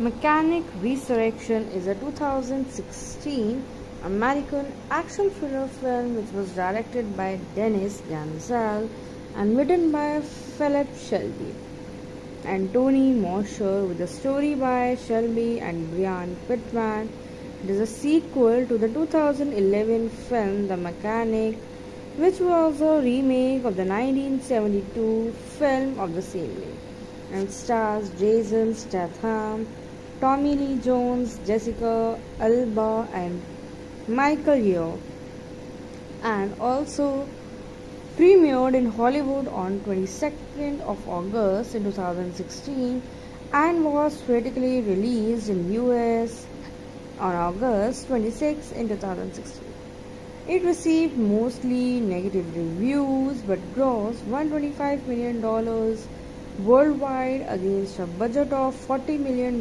Mechanic Resurrection is a 2016 American action thriller film which was directed by Dennis Gansel and written by Philip Shelby and Tony Mosher with a story by Shelby and Brian Pittman. It is a sequel to the 2011 film The Mechanic, which was a remake of the 1972 film of the same name and stars Jason Statham, Tommy Lee Jones, Jessica Alba, and Michael Yeoh, and also premiered in Hollywood on 22nd of August in 2016 and was critically released in US on August 26 in 2016. It received mostly negative reviews but grossed $125 million worldwide against a budget of $40 million,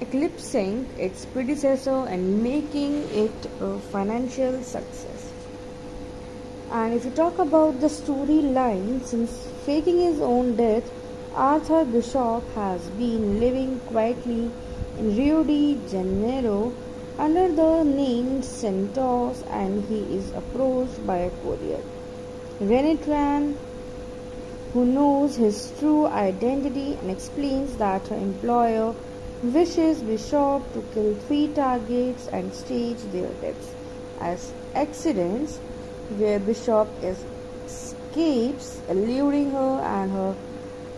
eclipsing its predecessor and making it a financial success. And if you talk about the storyline, since faking his own death, Arthur Bishop has been living quietly in Rio de Janeiro under the name Santos, and he is approached by a courier, Renee Tran, who knows his true identity and explains that her employer wishes Bishop to kill three targets and stage their deaths as accidents, where Bishop escapes, eluding her and her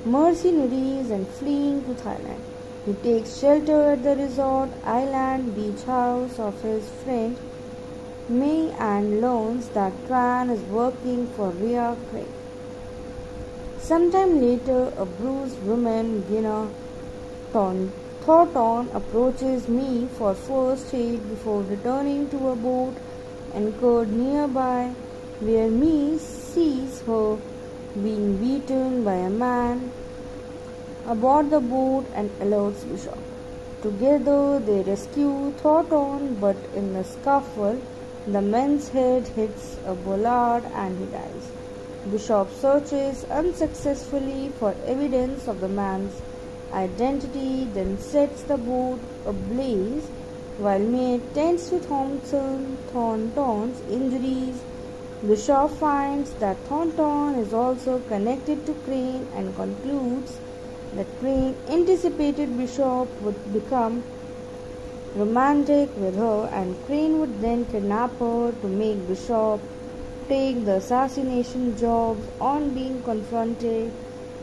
mercenaries and fleeing to Thailand. He takes shelter at the resort island beach house of his friend May and learns that Tran is working for Rhea Craig. Sometime later, a bruised woman, Gina Thornton, approaches me for first aid before returning to a boat anchored nearby, where me sees her being beaten by a man aboard the boat and alerts Bishop. Together they rescue Thornton, but in the scuffle, the man's head hits a bollard and he dies. Bishop searches unsuccessfully for evidence of the man's identity, then sets the boat ablaze while May tends to Thornton's injuries. Bishop finds that Thornton is also connected to Crane and concludes that Crane anticipated Bishop would become romantic with her, and Crane would then kidnap her to make Bishop take the assassination job on being confronted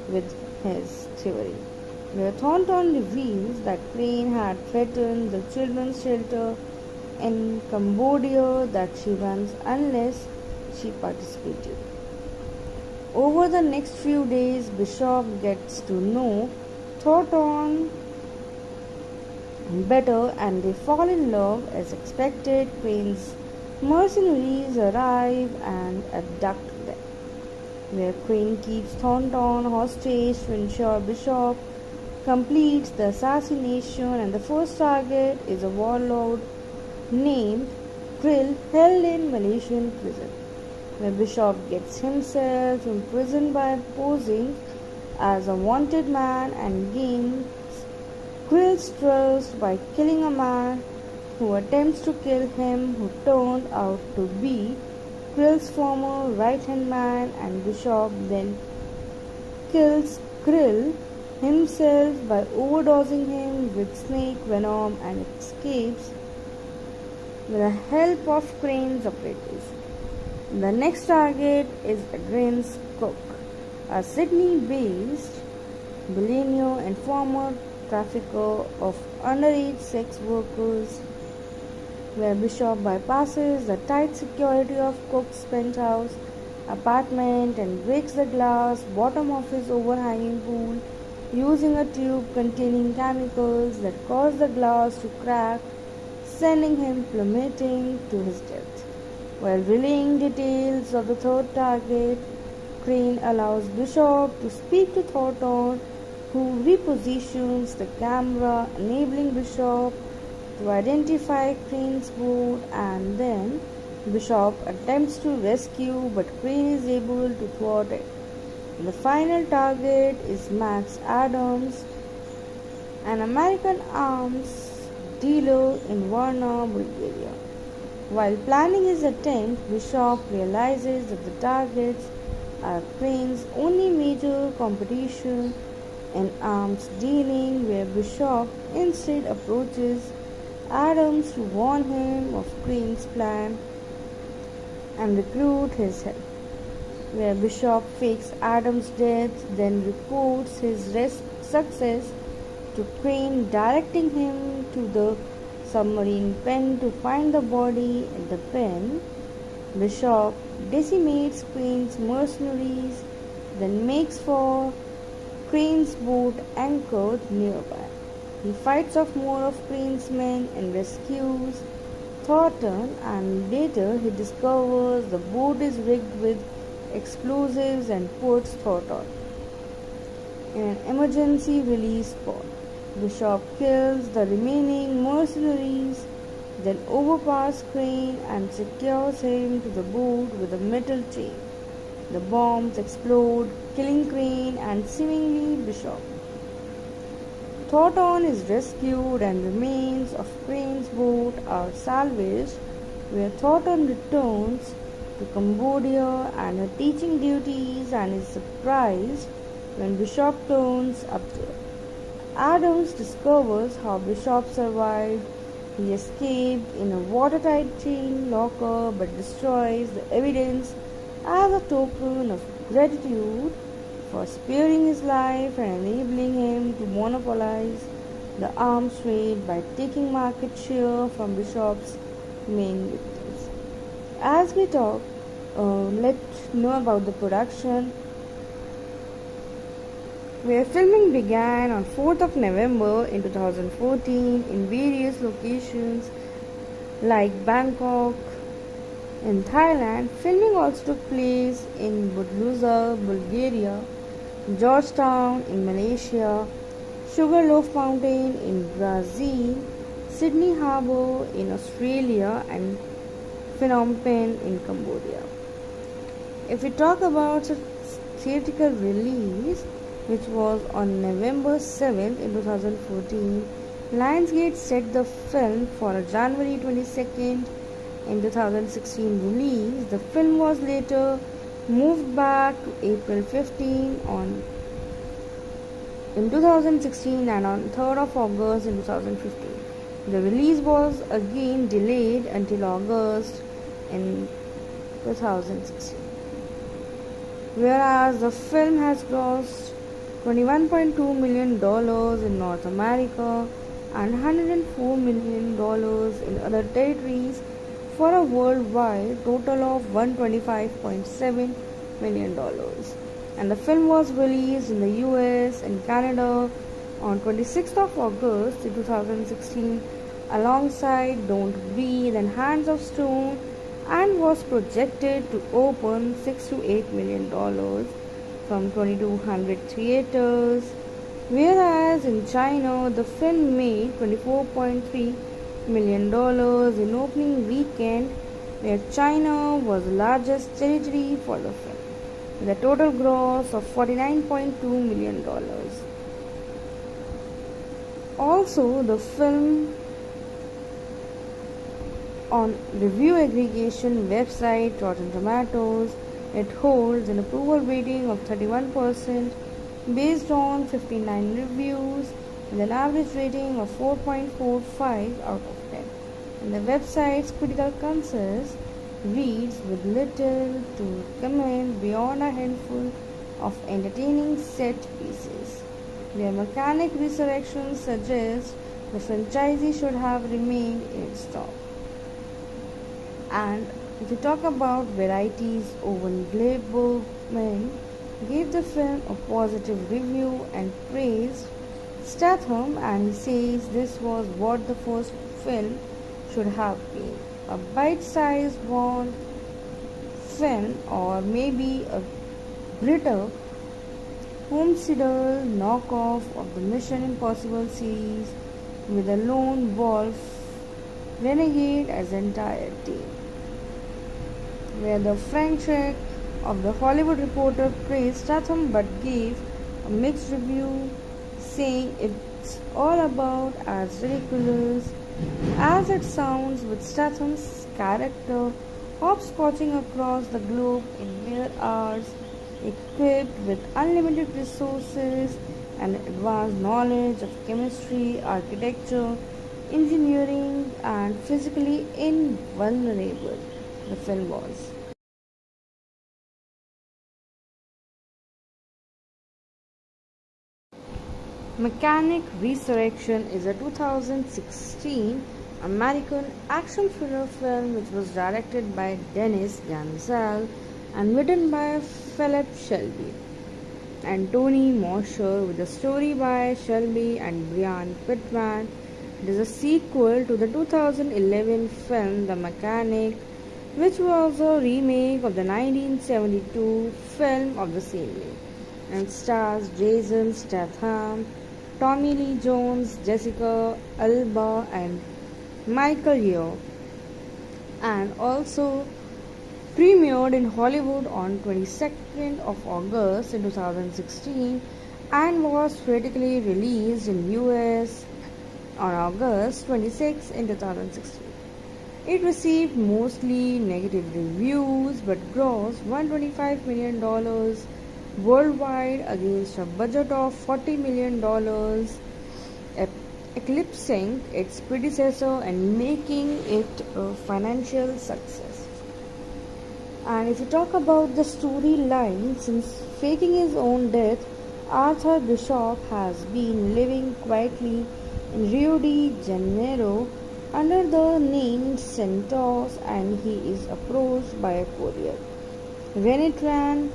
with his theory, where Thornton reveals that Crane had threatened the children's shelter in Cambodia that she runs unless she participated. Over the next few days, Bishop gets to know Thornton better and they fall in love as expected. Crane's mercenaries arrive and abduct them, where Crane keeps Thornton hostage to ensure Bishop completes the assassination, and the first target is a warlord named Krill held in Malaysian prison, where Bishop gets himself imprisoned by posing as a wanted man and gains Krill's trust by killing a man who attempts to kill him, who turned out to be Krill's former right-hand man, and Bishop then kills Krill himself by overdosing him with snake venom and escapes with the help of Crane's operatives. The next target is Adrian's Cook, a Sydney-based billionaire and former trafficker of underage sex workers, where Bishop bypasses the tight security of Cook's penthouse apartment and breaks the glass bottom of his overhanging pool using a tube containing chemicals that cause the glass to crack, sending him plummeting to his death. While relaying details of the third target, Crane allows Bishop to speak to Thornton, who repositions the camera, enabling Bishop to identify Crane's boat, and then Bishop attempts to rescue, but Crane is able to thwart it. The final target is Max Adams, an American arms dealer in Varna, Bulgaria. While planning his attempt, Bishop realizes that the targets are Crane's only major competition in arms dealing, where Bishop instead approaches Adams to warn him of Crane's plan and recruit his help. Where Bishop fakes Adams' death, then reports his success to Crane, directing him to the submarine pen to find the body at the pen. Bishop decimates Crane's mercenaries, then makes for Crane's boat anchored nearby. He fights off more of Crane's men and rescues Thornton, and later he discovers the boat is rigged with explosives and puts Thornton in an emergency release pod. Bishop kills the remaining mercenaries, then overpowers Crane and secures him to the boat with a metal chain. The bombs explode, killing Crane and seemingly Bishop. Thornton is rescued and remains of Crane's boat are salvaged, where Thornton returns to Cambodia and her teaching duties and is surprised when Bishop turns up there. Adams discovers how Bishop survived. He escaped in a watertight chain locker but destroys the evidence as a token of gratitude for sparing his life and enabling him to monopolize the arms trade by taking market share from Bishop's main victims. As we talk, let's know about the production, where filming began on 4th of November in 2014 in various locations like Bangkok in Thailand. Filming also took place in Budluza, Bulgaria, Georgetown in Malaysia, Sugarloaf Mountain in Brazil, Sydney Harbour in Australia, and Phnom Penh in Cambodia. If we talk about its theatrical release, which was on November 7th in 2014, Lionsgate set the film for a January 22nd in 2016 release. The film was later moved back to April 15 in 2016 and on 3rd of August in 2015. The release was again delayed until August in 2016. Whereas the film has grossed $21.2 million in North America and $104 million in other territories for a worldwide total of $125.7 million. And the film was released in the US and Canada on 26th of August 2016 alongside Don't Breathe and Hands of Stone, and was projected to open $6 to $8 million from 2,200 theaters, whereas in China the film made $24.3 million in opening weekend, where China was the largest territory for the film, with a total gross of $49.2 million. Also, the film on review aggregation website Rotten Tomatoes, it holds an approval rating of 31% based on 59 reviews with an average rating of 4.45 out of 10. And the website's critical consensus reads with little to comment beyond a handful of entertaining set pieces. Their mechanic resurrection suggests the franchisee should have remained in its top. And if we talk about varieties, Owen Gleiberman gave the film a positive review and praised Statham, and he says this was what the first film should have been, a bite-sized Bond film or maybe a grittier homicidental knockoff of the Mission Impossible series with a lone wolf renegade as entire team. Where the Frank Schreck of The Hollywood Reporter praised Statham but gave a mixed review, saying it's all about as ridiculous as it sounds, with Statham's character hopscotching across the globe in mere hours, equipped with unlimited resources and advanced knowledge of chemistry, architecture, engineering, and physically invulnerable. The film was. Mechanic Resurrection is a 2016 American action thriller film which was directed by Dennis Gansel and written by Philip Shelby and Tony Mosher, with a story by Shelby and Brian Pittman. It is a sequel to the 2011 film The Mechanic, which was a remake of the 1972 film of the same name and stars Jason Statham, Tommy Lee Jones, Jessica Alba, and Michael Yeoh, and also premiered in Hollywood on 22nd of August in 2016 and was critically released in US on August 26 in 2016. It received mostly negative reviews but grossed $125 million worldwide against a budget of $40 million, eclipsing its predecessor and making it a financial success. And if you talk about the storyline, since faking his own death, Arthur Bishop has been living quietly in Rio de Janeiro under the name Centaurs, and he is approached by a courier, Renitran,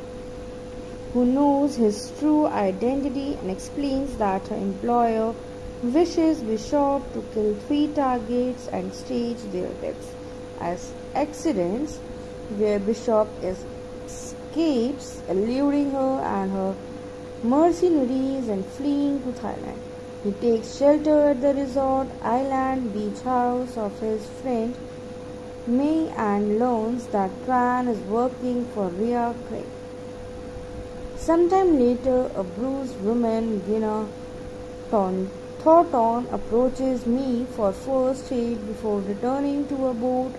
who knows his true identity and explains that her employer wishes Bishop to kill 3 targets and stage their deaths as accidents, where Bishop escapes, eluding her and her mercenaries and fleeing to Thailand. He takes shelter at the resort island beach house of his friend May and learns that Tran is working for Ria Craig. Sometime later, a bruised woman, Gina Thornton, approaches me for first aid before returning to a boat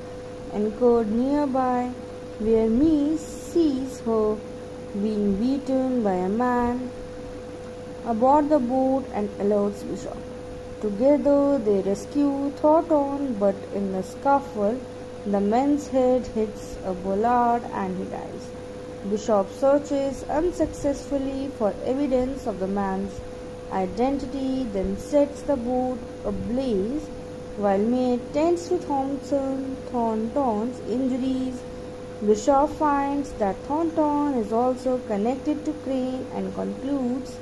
anchored nearby, where Me sees her being beaten by a man aboard the boat and alerts Bishop. Together, they rescue Thornton, but in the scuffle, the man's head hits a bollard and he dies. Bishop searches unsuccessfully for evidence of the man's identity, then sets the boat ablaze while May tends to Thornton's injuries. Bishop finds that Thornton is also connected to Crane and concludes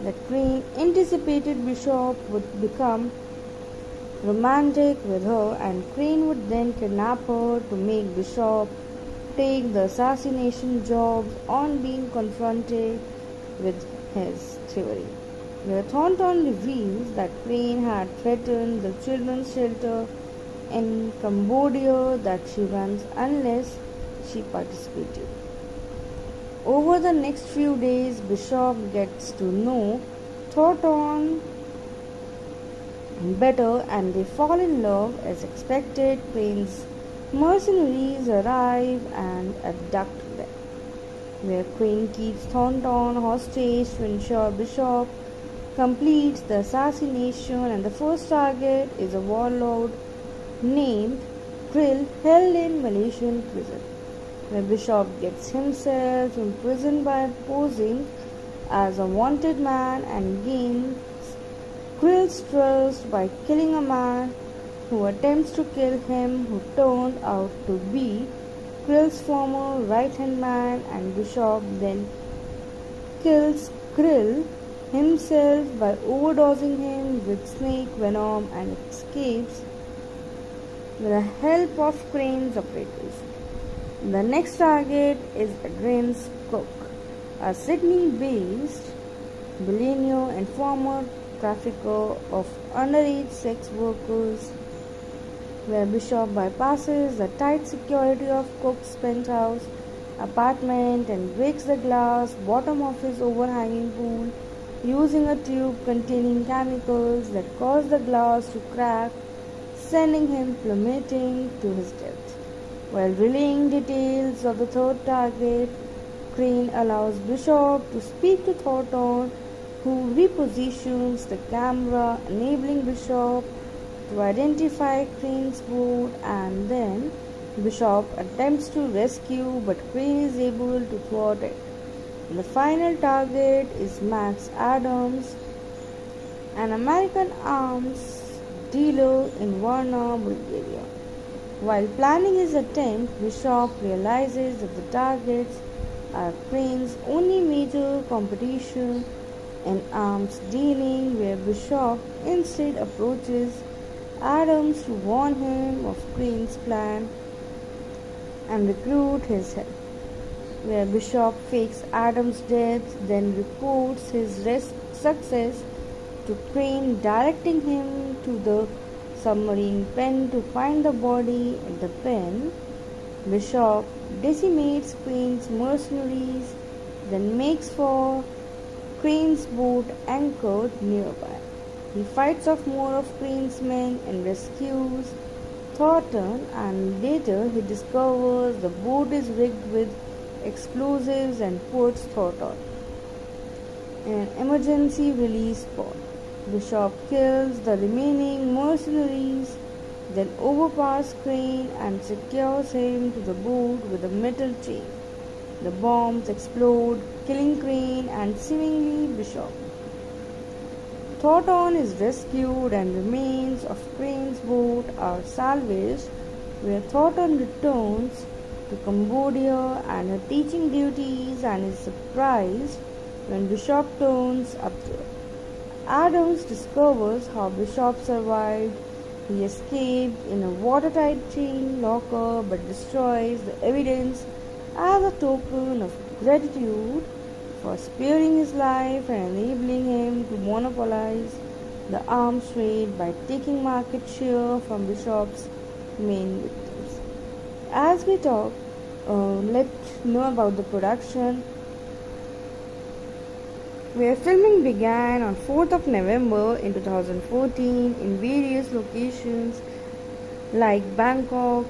that Crane anticipated Bishop would become romantic with her, and Crane would then kidnap her to make Bishop take the assassination job on being confronted with his theory. Where Thornton reveals that Crane had threatened the children's shelter in Cambodia that she runs unless she participated. Over the next few days, Bishop gets to know Thornton better and they fall in love as expected. Crane's mercenaries arrive and abduct them, where Crane keeps Thornton hostage to ensure Bishop completes the assassination, and the first target is a warlord named Krill held in Malaysian prison, where Bishop gets himself imprisoned by posing as a wanted man and gains Krill's trust by killing a man who attempts to kill him, who turned out to be Krill's former right-hand man, and Bishop then kills Krill himself by overdosing him with snake venom and escapes with the help of Crane's operators. The next target is Adrian's Cook, a Sydney-based billionaire and former trafficker of underage sex workers, where Bishop bypasses the tight security of Cook's penthouse apartment and breaks the glass bottom of his overhanging pool using a tube containing chemicals that cause the glass to crack, sending him plummeting to his death. While relaying details of the third target, Crane allows Bishop to speak to Thornton, who repositions the camera, enabling Bishop to identify Crane's boat, and then Bishop attempts to rescue, but Crane is able to thwart it. The final target is Max Adams, an American arms dealer in Varna, Bulgaria. While planning his attempt, Bishop realizes that the targets are Crane's only major competition in arms dealing, where Bishop instead approaches Adams to warn him of Crane's plan and recruit his help. Where Bishop fakes Adams' death, then reports his success to Crane, directing him to the submarine pen to find the body at the pen. Bishop decimates Crane's mercenaries, then makes for Crane's boat anchored nearby. He fights off more of Crane's men and rescues Thornton, and later he discovers the boat is rigged with explosives and puts Thornton in an emergency release pod. Bishop kills the remaining mercenaries, then overpowers Crane and secures him to the boat with a metal chain. The bombs explode, killing Crane and seemingly Bishop. Thornton is rescued and remains of Crane's boat are salvaged, where Thornton returns to Cambodia and her teaching duties and is surprised when Bishop turns up there. Adams discovers how Bishop survived. He escaped in a watertight chain locker but destroys the evidence as a token of gratitude for sparing his life and enabling him to monopolize the arms trade by taking market share from Bishop's main victims. As we talk, let's know about the production, where filming began on 4th of November in 2014 in various locations like Bangkok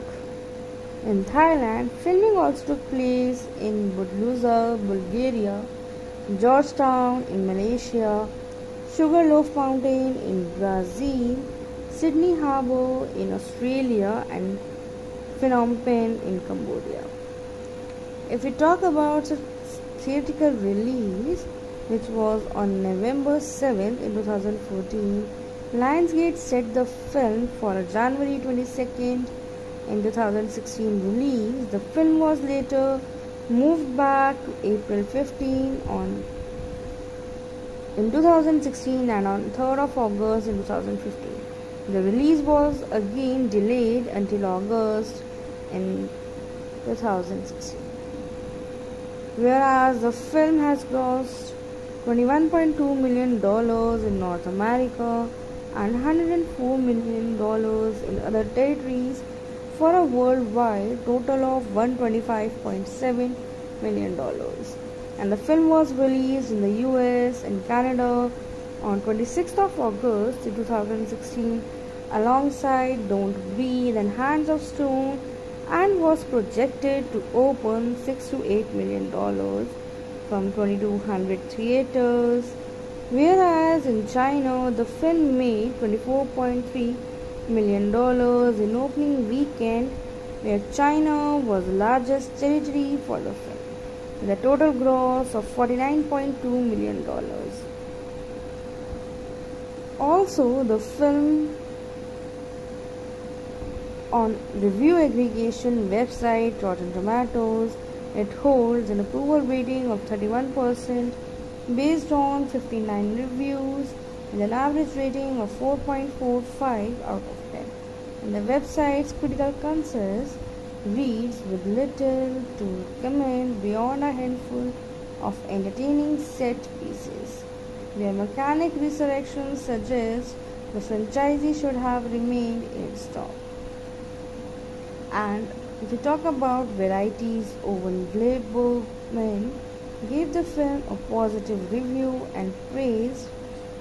in Thailand. Filming also took place in Budluza, Bulgaria, Georgetown in Malaysia, Sugarloaf Mountain in Brazil, Sydney Harbour in Australia, and Phnom Penh in Cambodia. If we talk about the theatrical release, which was on November 7th in 2014, Lionsgate set the film for a January 22nd in 2016 release. The film was later moved back to April 15 in 2016 and on 3rd of August in 2015. The release was again delayed until August in 2016. Whereas the film has grossed $21.2 million in North America and $104 million in other territories for a worldwide total of $125.7 million. And the film was released in the US and Canada on 26th of August 2016 alongside Don't Breathe and Hands of Stone, and was projected to open $6 to $8 million from 2,200 theaters, whereas in China the film made $24.3 million in opening weekend, where China was the largest territory for the film, with a total gross of $49.2 million. Also, the film on review aggregation website Rotten Tomatoes, it holds an approval rating of 31% based on 59 reviews with an average rating of 4.45 out of 10. And the website's critical consensus reads with little to recommend beyond a handful of entertaining set pieces, where Mechanic Resurrection suggests the franchisee should have remained in stock. And if we talk about varieties, Owen Gleiberman gave the film a positive review and praised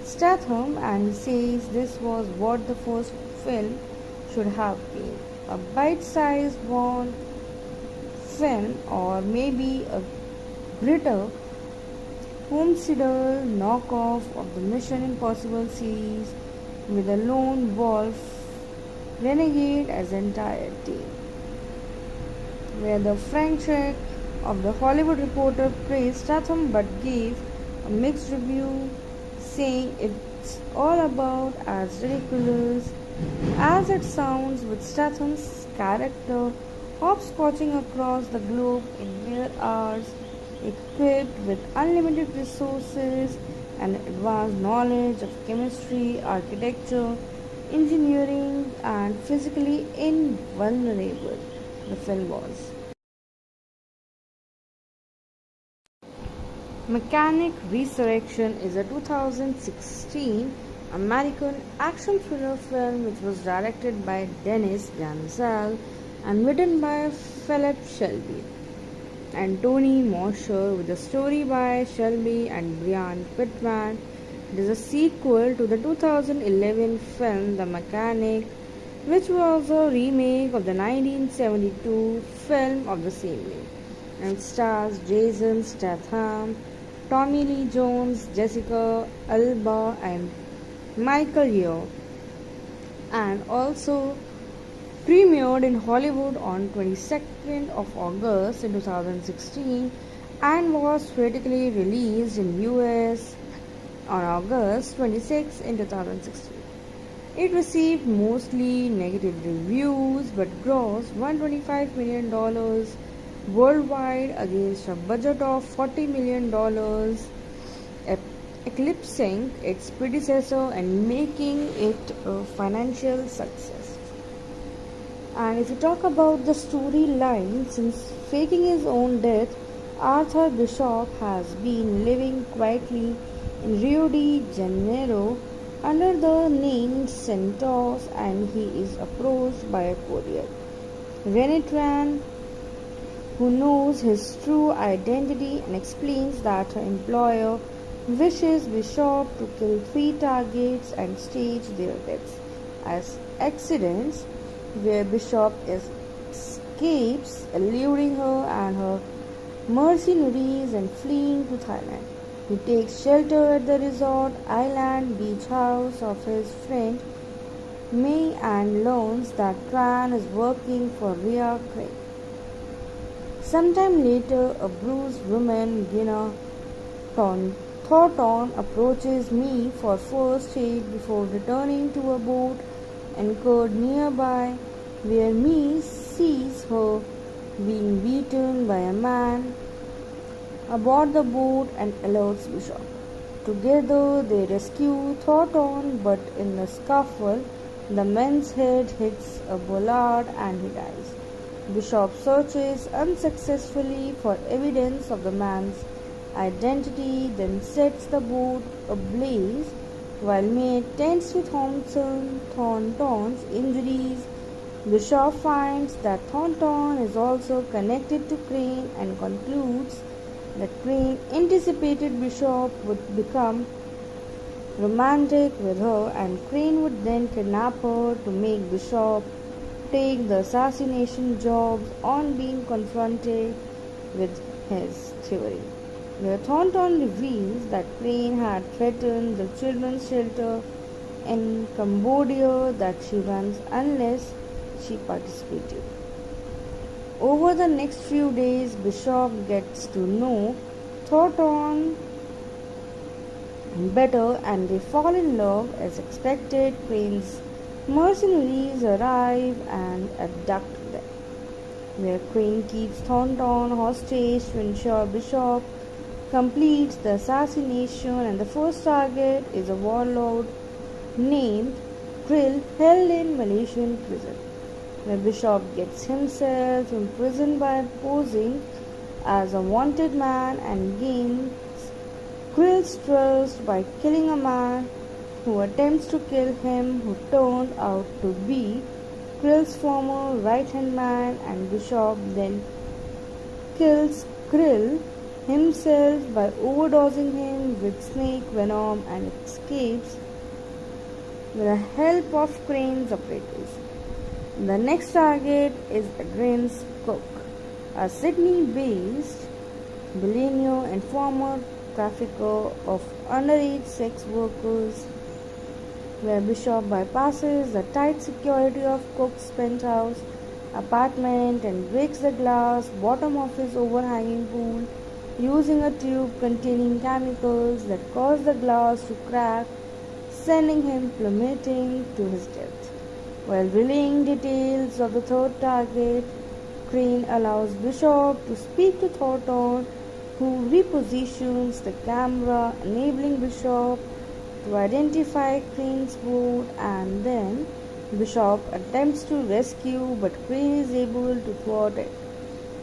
Statham, and says this was what the first film should have been, a bite-sized Bond film or maybe a grittier homesteader knockoff of the Mission Impossible series with a lone wolf renegade as entire team, where the Frank Sheck of the Hollywood Reporter praised Statham but gave a mixed review, saying it's all about as ridiculous as it sounds, with Statham's character hopscotching across the globe in mere hours, equipped with unlimited resources and advanced knowledge of chemistry, architecture, engineering, and physically invulnerable. The film was. Mechanic Resurrection is a 2016 American action thriller film which was directed by Dennis Gansel and written by Philip Shelby and Tony Mosher, with a story by Shelby and Brian Pittman. It is a sequel to the 2011 film The Mechanic, which was a remake of the 1972 film of the same name, and stars Jason Statham, Tommy Lee Jones, Jessica Alba, and Michael Yeoh, and also premiered in Hollywood on 22nd of August in 2016 and was critically released in US on August 26 in 2016. It received mostly negative reviews but grossed $125 million worldwide against a budget of $40 million, eclipsing its predecessor and making it a financial success. And if you talk about the storyline, since faking his own death, Arthur Bishop has been living quietly in Rio de Janeiro under the name Santos, and he is approached by a courier, Renee Tran, who knows his true identity and explains that her employer wishes Bishop to kill 3 targets and stage their deaths as accidents, where Bishop escapes, eluding her and her mercenaries and fleeing to Thailand. He takes shelter at the resort island beach house of his friend May and learns that Tran is working for Rhea Craig. Sometime later, a bruised woman, Gina Thornton, approaches me for first aid before returning to a boat anchored nearby, where Me sees her being beaten by a man aboard the boat and alerts Bishop. Together they rescue Thornton, but in the scuffle, the man's head hits a bollard and he dies. Bishop searches unsuccessfully for evidence of the man's identity, then sets the boat ablaze while May tends to Thornton's injuries. Bishop finds that Thornton is also connected to Crane and concludes that Crane anticipated Bishop would become romantic with her, and Crane would then kidnap her to make Bishop take the assassination jobs on being confronted with his theory, where Thornton reveals that Crane had threatened the children's shelter in Cambodia that she runs unless she participated. Over the next few days, Bishop gets to know Thornton better and they fall in love as expected. Crane's mercenaries arrive and abduct them, where Crane keeps Thornton hostage to ensure Bishop completes the assassination, and the first target is a warlord named Krill held in Malaysian prison, where Bishop gets himself imprisoned by posing as a wanted man and gains Krill's trust by killing a man who attempts to kill him, who turned out to be Krill's former right-hand man, and Bishop then kills Krill himself by overdosing him with snake venom and escapes with the help of Crane's operators. The next target is Adrian's Cook, a Sydney-based billionaire and former trafficker of underage sex workers, where Bishop bypasses the tight security of Cook's penthouse apartment and breaks the glass bottom of his overhanging pool using a tube containing chemicals that cause the glass to crack, sending him plummeting to his death. While relaying details of the third target, Crane allows Bishop to speak to Thornton, who repositions the camera, enabling Bishop to identify Crane's boat, and then Bishop attempts to rescue, but Crane is able to thwart it.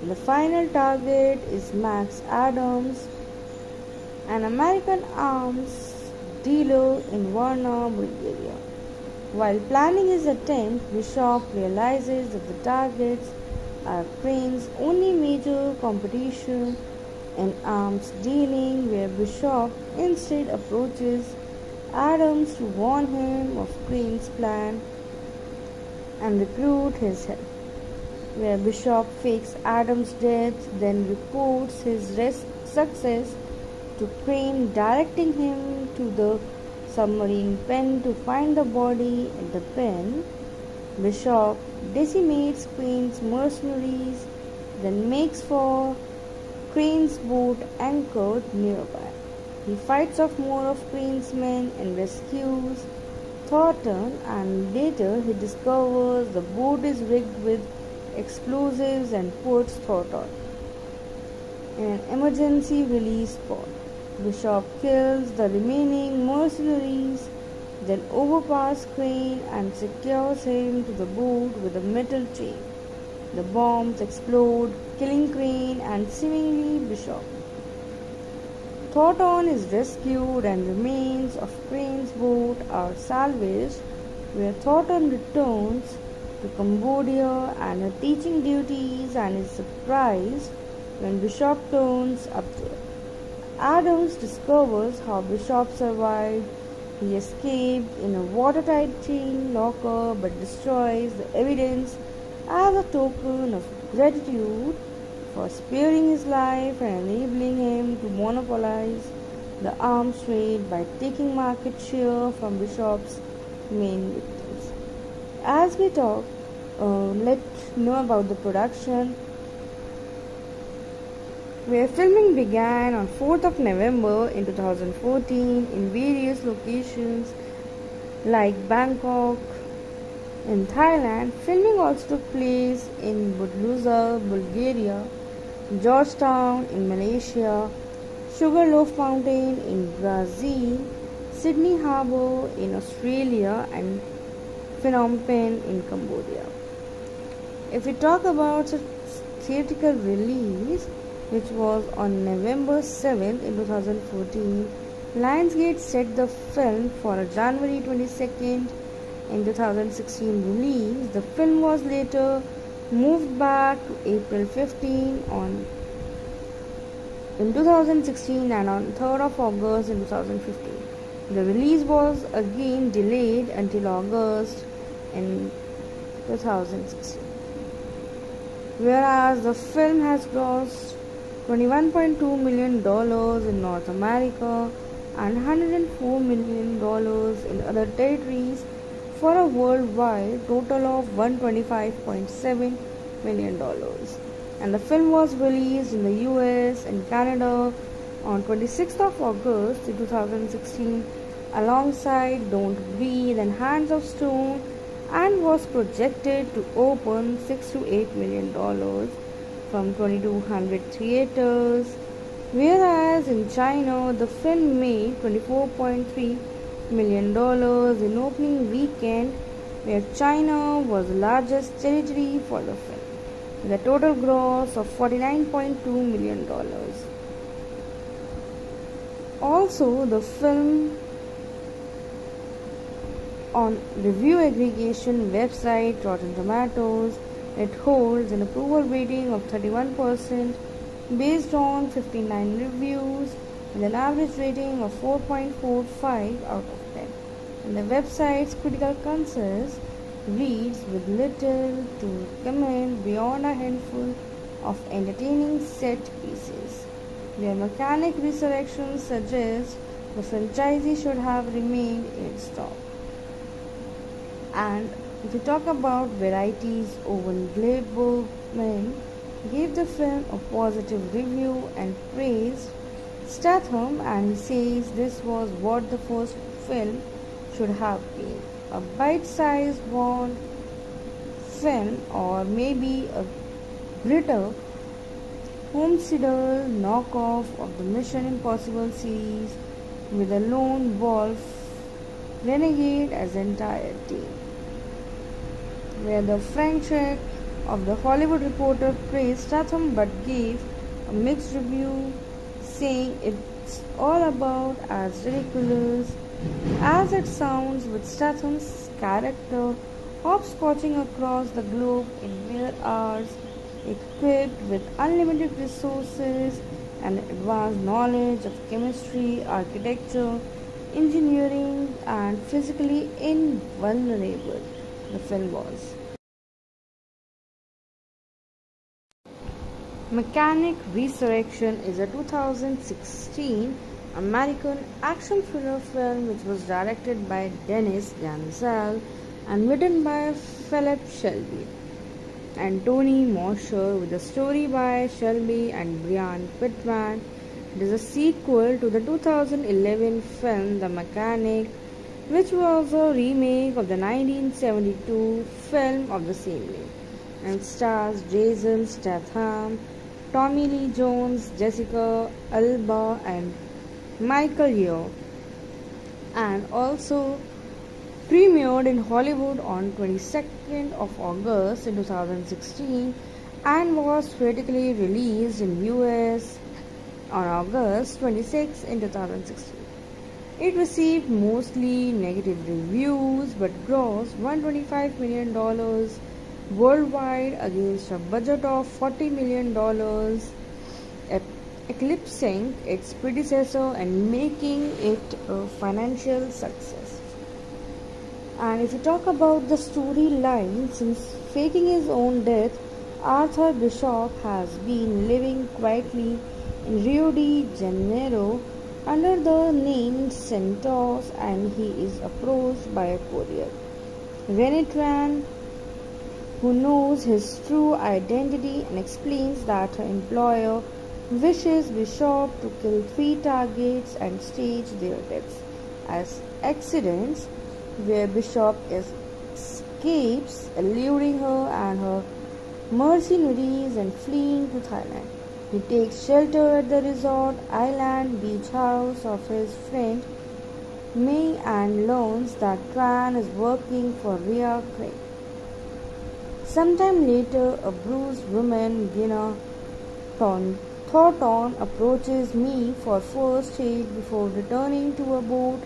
The final target is Max Adams, an American arms dealer in Varna, Bulgaria. While planning his attempt, Bishop realizes that the targets are Crane's only major competition in arms dealing, where Bishop instead approaches Adams to warn him of Crane's plan and recruit his help. Where Bishop fakes Adams' death, then reports his success to Crane, directing him to the submarine pen to find the body at the pen. Bishop decimates Crane's mercenaries, then makes for Crane's boat anchored nearby. He fights off more of Crane's men and rescues Thornton, and later he discovers the boat is rigged with explosives and puts Thornton in an emergency release pod. Bishop kills the remaining mercenaries, then overpowers Crane and secures him to the boat with a metal chain. The bombs explode, killing Crane and seemingly Bishop. Thornton is rescued and remains of Crane's boat are salvaged, where Thornton returns to Cambodia and her teaching duties and is surprised when Bishop turns up there. Adams discovers how Bishop survived. He escaped in a watertight chain locker but destroys the evidence as a token of gratitude for sparing his life and enabling him to monopolize the arms trade by taking market share from Bishop's main victims. As we talk, let's know about the production, where filming began on 4th of November in 2014 in various locations like Bangkok in Thailand. Filming also took place in Budluza, Bulgaria, Georgetown in Malaysia, Sugarloaf Mountain in Brazil, Sydney Harbour in Australia, and Phnom Penh in Cambodia. If we talk about its theatrical release, which was on November 7th in 2014, Lionsgate set the film for a January 22nd in 2016 release. The film was later moved back to April 15 in 2016 and on 3rd of August in 2015. The release was again delayed until August in 2016. Whereas the film has grossed $21.2 million in North America and $104 million in other territories for a worldwide total of $125.7 million. And the film was released in the US and Canada on 26th of August 2016 alongside Don't Breathe and Hands of Stone, and was projected to open $6 to $8 million from 2,200 theaters, whereas in China the film made $24.3 million in opening weekend, where China was the largest territory for the film, with a total gross of $49.2 million. Also, the film on review aggregation website Rotten Tomatoes, it holds an approval rating of 31% based on 59 reviews with an average rating of 4.45 out of 10. And the website's critical consensus reads with little to comment beyond a handful of entertaining set pieces. Their mechanic resurrection suggests the franchisee should have remained in its top. And if we talk about varieties, Owen Gleiberman gave the film a positive review and praised Statham, and he says this was what the first film should have been, a bite-sized Bond film or maybe a grittier homicidental knockoff of the Mission Impossible series with a lone wolf renegade as entire team. Where the Frank of the Hollywood Reporter praised Statham but gave a mixed review, saying it's all about as ridiculous as it sounds, with Statham's character hopscotching across the globe in mere hours, equipped with unlimited resources and advanced knowledge of chemistry, architecture, engineering, and physically invulnerable. The film was. Mechanic Resurrection is a 2016 American action thriller film which was directed by Dennis Gansel and written by Philip Shelby and Tony Mosher, with a story by Shelby and Brian Pittman. It is a sequel to the 2011 film The Mechanic, which was a remake of the 1972 film of the same name, and stars Jason Statham, Tommy Lee Jones, Jessica Alba, and Michael Yeoh, and also premiered in Hollywood on 22nd of August in 2016 and was theatrically released in US on August 26 in 2016. It received mostly negative reviews but grossed $125 million worldwide against a budget of $40 million, eclipsing its predecessor and making it a financial success. And if you talk about the storyline, since faking his own death, Arthur Bishop has been living quietly in Rio de Janeiro under the name Santos, and he is approached by a courier, Renee Tran, who knows his true identity and explains that her employer wishes Bishop to kill 3 targets and stage their deaths as accidents, where Bishop escapes, eluding her and her mercenaries and fleeing to Thailand. He takes shelter at the resort island beach house of his friend May and learns that Tran is working for Rhea Craig. Sometime later, a bruised woman, Gina Thornton, approaches me for first aid before returning to a boat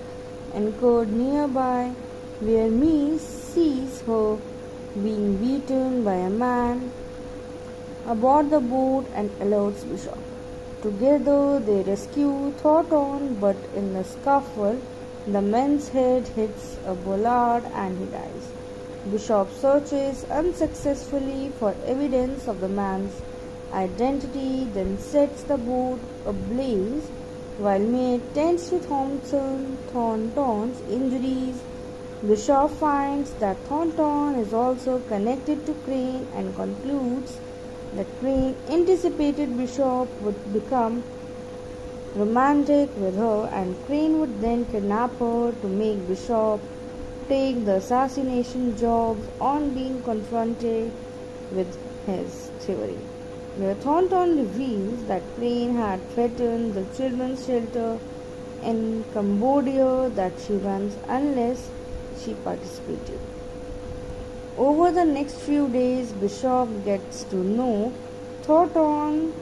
anchored nearby, where Me sees her being beaten by a man aboard the boat and alerts Bishop. Together they rescue Thornton, but in the scuffle, the man's head hits a bollard and he dies. Bishop searches unsuccessfully for evidence of the man's identity, then sets the boat ablaze while May tends to Thornton's injuries. Bishop finds that Thornton is also connected to Crane and concludes that Crane anticipated Bishop would become romantic with her, and Crane would then kidnap her to make Bishop take the assassination job on being confronted with his theory, where Thornton reveals that Crane had threatened the children's shelter in Cambodia that she runs unless she participated. Over the next few days, Bishop gets to know Thornton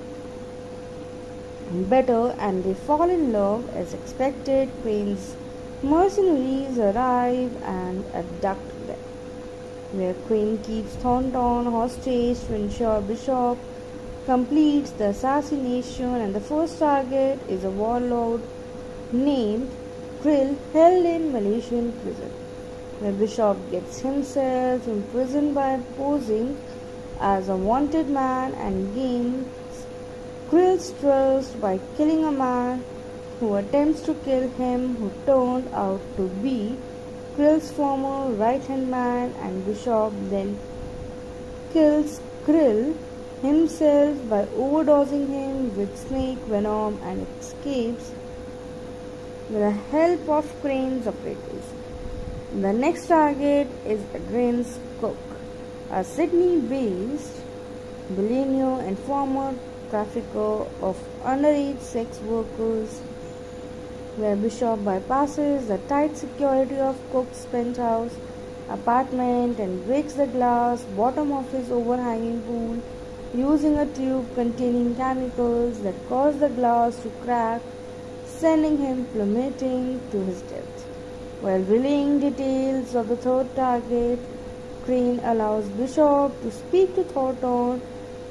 better and they fall in love as expected. Crane's mercenaries arrive and abduct them, where Crane keeps Thornton hostage to ensure Bishop completes the assassination, and the first target is a warlord named Krill held in Malaysian prison. The bishop gets himself imprisoned by posing as a wanted man and gains Krill's trust by killing a man who attempts to kill him, who turned out to be Krill's former right-hand man, and Bishop then kills Krill himself by overdosing him with snake venom and escapes with the help of Crane's operatives. The next target is Adrian's Cook, a Sydney-based billionaire and former trafficker of underage sex workers, where Bishop bypasses the tight security of Cook's penthouse apartment and breaks the glass bottom of his overhanging pool using a tube containing chemicals that cause the glass to crack, sending him plummeting to his death. While relaying details of the third target, Crane allows Bishop to speak to Thornton,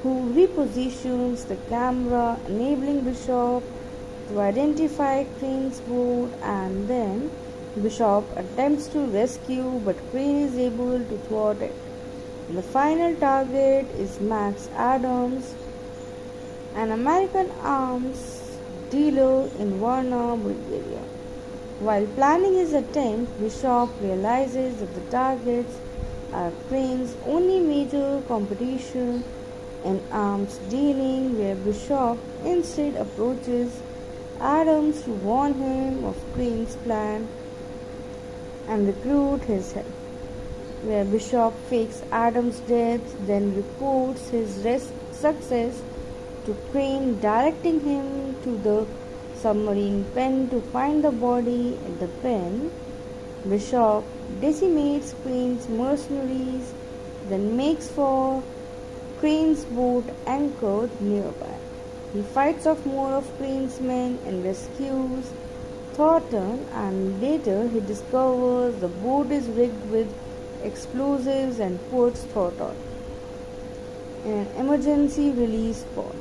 who repositions the camera, enabling Bishop to identify Crane's boat, and then Bishop attempts to rescue, but Crane is able to thwart it. The final target is Max Adams, an American arms dealer in Varna, Bulgaria. While planning his attempt, Bishop realizes that the targets are Crane's only major competition in arms dealing, where Bishop instead approaches Adams to warn him of Crane's plan and recruit his help. Where Bishop fakes Adams' death, then reports his success to Crane, directing him to the submarine pen to find the body at the pen. Bishop decimates Crane's mercenaries, then makes for Crane's boat anchored nearby. He fights off more of Crane's men and rescues Thornton, and later he discovers the boat is rigged with explosives and puts Thornton in an emergency release pod.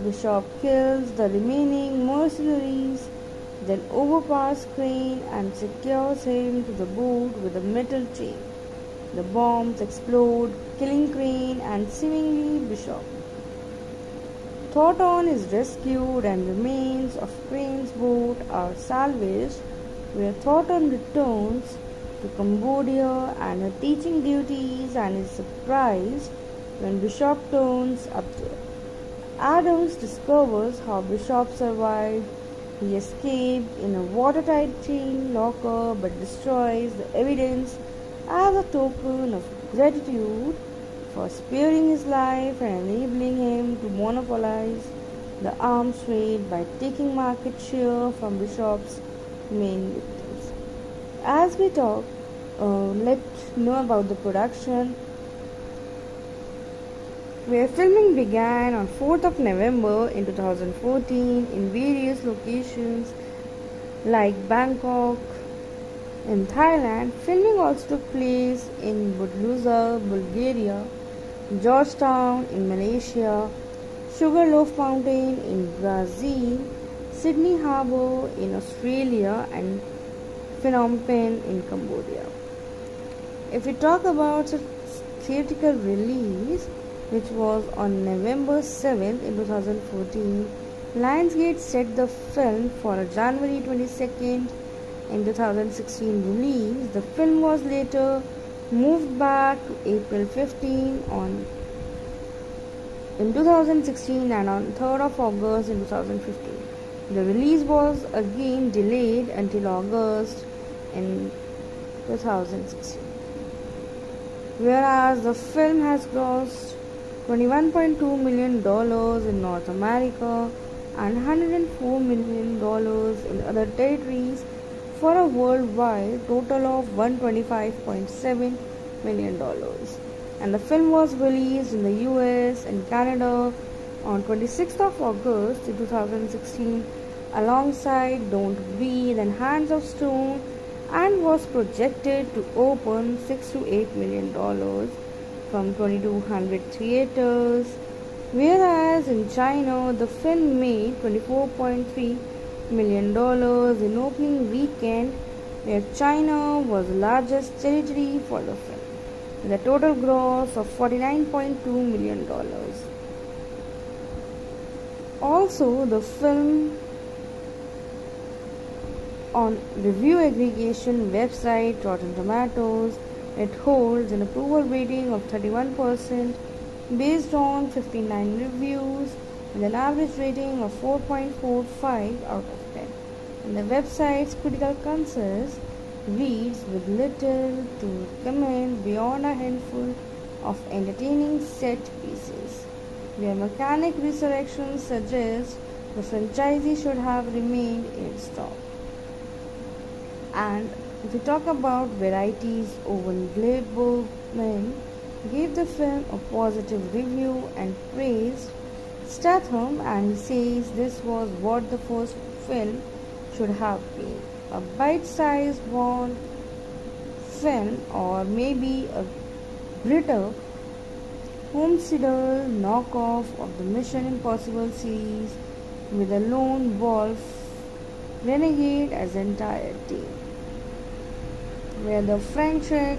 Bishop kills the remaining mercenaries, then overpowers Crane and secures him to the boat with a metal chain. The bombs explode, killing Crane and seemingly Bishop. Thornton is rescued and remains of Crane's boat are salvaged, where Thornton returns to Cambodia and her teaching duties and is surprised when Bishop turns up there. Adams discovers how Bishop survived. He escaped in a watertight chain locker but destroys the evidence as a token of gratitude for sparing his life and enabling him to monopolize the arms trade by taking market share from Bishop's main victims. As we talk, let's know about the production, where filming began on 4th of November in 2014 in various locations like Bangkok in Thailand. Filming also took place in Budluza, Bulgaria, Georgetown in Malaysia, Sugarloaf Mountain in Brazil, Sydney Harbour in Australia, and Phnom Penh in Cambodia. If we talk about its theatrical release, which was on November 7th in 2014, Lionsgate set the film for a January 22nd in 2016 release. The film was later moved back to April 15 in 2016 and on 3rd of August in 2015. The release was again delayed until August in 2016. Whereas the film has grossed $21.2 million in North America and $104 million in other territories for a worldwide total of $125.7 million. And the film was released in the US and Canada on 26th of August 2016 alongside Don't Breathe and Hands of Stone, and was projected to open $6 to $8 million from 2,200 theaters Whereas in China, the film made $24.3 million in opening weekend, where China was the largest territory for the film, with a total gross of $49.2 million. Also, the film on review aggregation website Rotten Tomatoes, it holds an approval rating of 31% based on 59 reviews with an average rating of 4.45 out of 10. And the website's critical consensus reads with little to comment beyond a handful of entertaining set pieces, where Mechanic Resurrection suggests the franchise should have remained in stock. And if we talk about varieties, Owen Gleiberman gave the film a positive review and praised Statham, and he says this was what the first film should have been, a bite-sized Bond film or maybe a grittier homesteader knockoff of the Mission Impossible series with a lone wolf renegade as entire team, where the Frank Schreck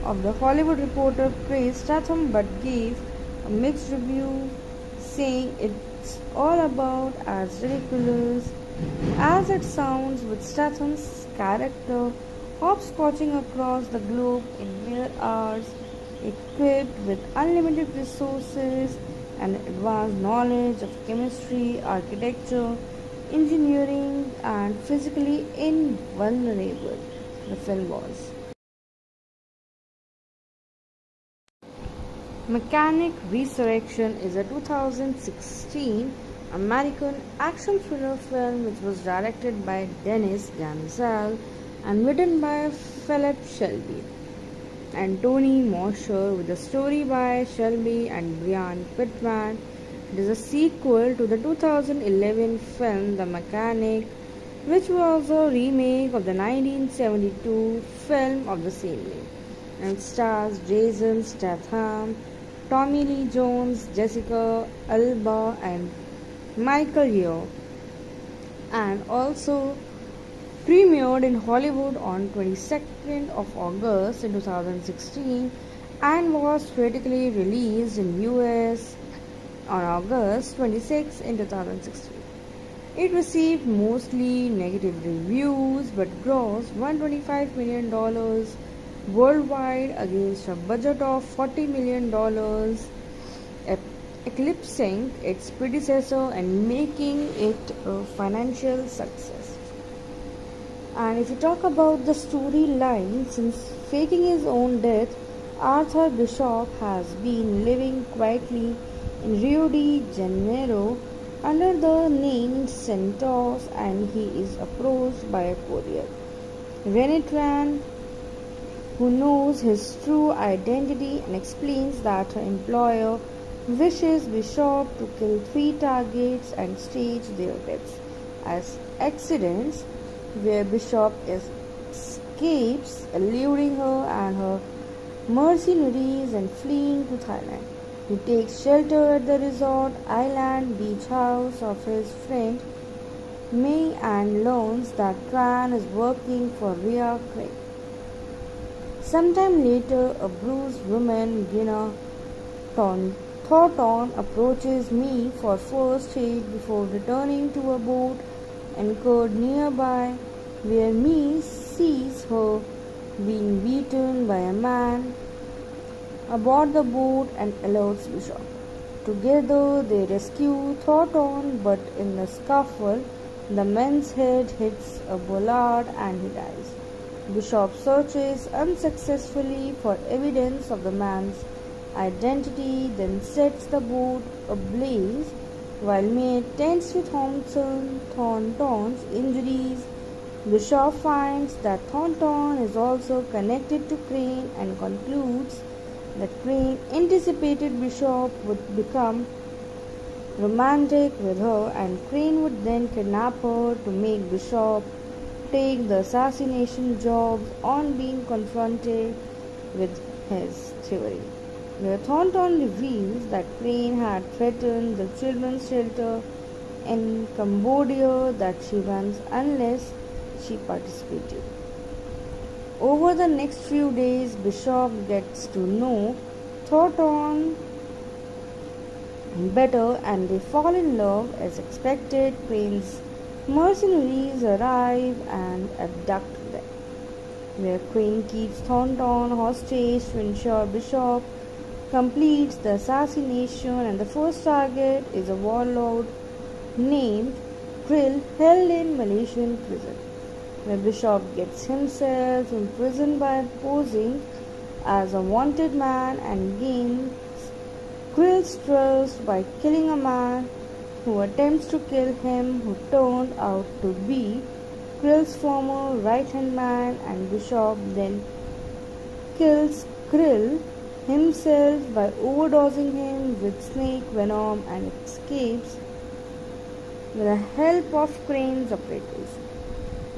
of The Hollywood Reporter praised Statham but gave a mixed review, saying it's all about as ridiculous as it sounds, with Statham's character hopscotching across the globe in mere hours, equipped with unlimited resources and advanced knowledge of chemistry, architecture, engineering, and physically invulnerable. The film was. Mechanic Resurrection is a 2016 American action thriller film which was directed by Dennis Gansel and written by Philip Shelby and Tony Mosher, with a story by Shelby and Brian Pittman. It is a sequel to the 2011 film The Mechanic, which was a remake of the 1972 film of the same name, and stars Jason Statham, Tommy Lee Jones, Jessica Alba, and Michael Yeoh, and also premiered in Hollywood on 22nd of August in 2016 and was critically released in US on August 26 in 2016. It received mostly negative reviews but grossed $125 million worldwide against a budget of $40 million, eclipsing its predecessor and making it a financial success. And if you talk about the storyline, since faking his own death, Arthur Bishop has been living quietly in Rio de Janeiro under the name Santos, and he is approached by a courier, Rennie Tran, who knows his true identity and explains that her employer wishes Bishop to kill 3 targets and stage their deaths as accidents, where Bishop escapes, eluding her and her mercenaries and fleeing to Thailand. He takes shelter at the resort island beach house of his friend May and learns that Tran is working for Rhea Craig. Sometime later, a bruised woman, Gina Thornton, approaches me for first aid before returning to a boat anchored nearby, where Me sees her being beaten by a man aboard the boat and alerts Bishop. Together they rescue Thornton, but in the scuffle, the man's head hits a bollard and he dies. Bishop searches unsuccessfully for evidence of the man's identity, then sets the boat ablaze while May tends to Thornton's injuries. Bishop finds that Thornton is also connected to Crane and concludes that Crane anticipated Bishop would become romantic with her, and Crane would then kidnap her to make Bishop take the assassination job on being confronted with his theory. where Thornton reveals that Crane had threatened the children's shelter in Cambodia that she runs unless she participated. Over the next few days, Bishop gets to know Thornton better and they fall in love as expected. Crane's mercenaries arrive and abduct them, where Crane keeps Thornton hostage to ensure Bishop completes the assassination, and the first target is a warlord named Krill held in Malaysian prison, where Bishop gets himself imprisoned by posing as a wanted man and gains Krill's trust by killing a man who attempts to kill him, who turned out to be Krill's former right-hand man, and Bishop then kills Krill himself by overdosing him with snake venom and escapes with the help of Crane's operatives.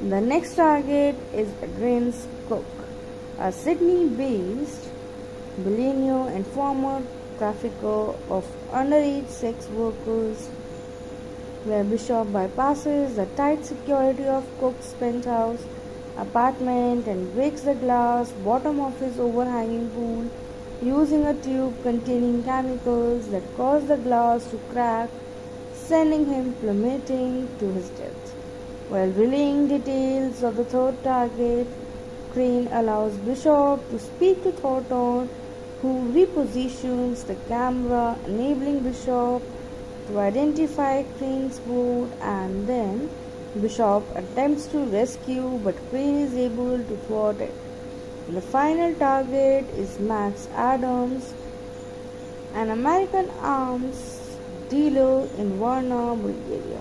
The next target is Adrian's cook, a Sydney-based billionaire and former trafficker of underage sex workers, where Bishop bypasses the tight security of Cook's penthouse apartment and breaks the glass bottom of his overhanging pool using a tube containing chemicals that cause the glass to crack, sending him plummeting to his death. While relaying details of the third target, Crane allows Bishop to speak to Thornton, who repositions the camera, enabling Bishop to identify Crane's boat, and then Bishop attempts to rescue, but Crane is able to thwart it. The final target is Max Adams, an American arms dealer in Varna, Bulgaria.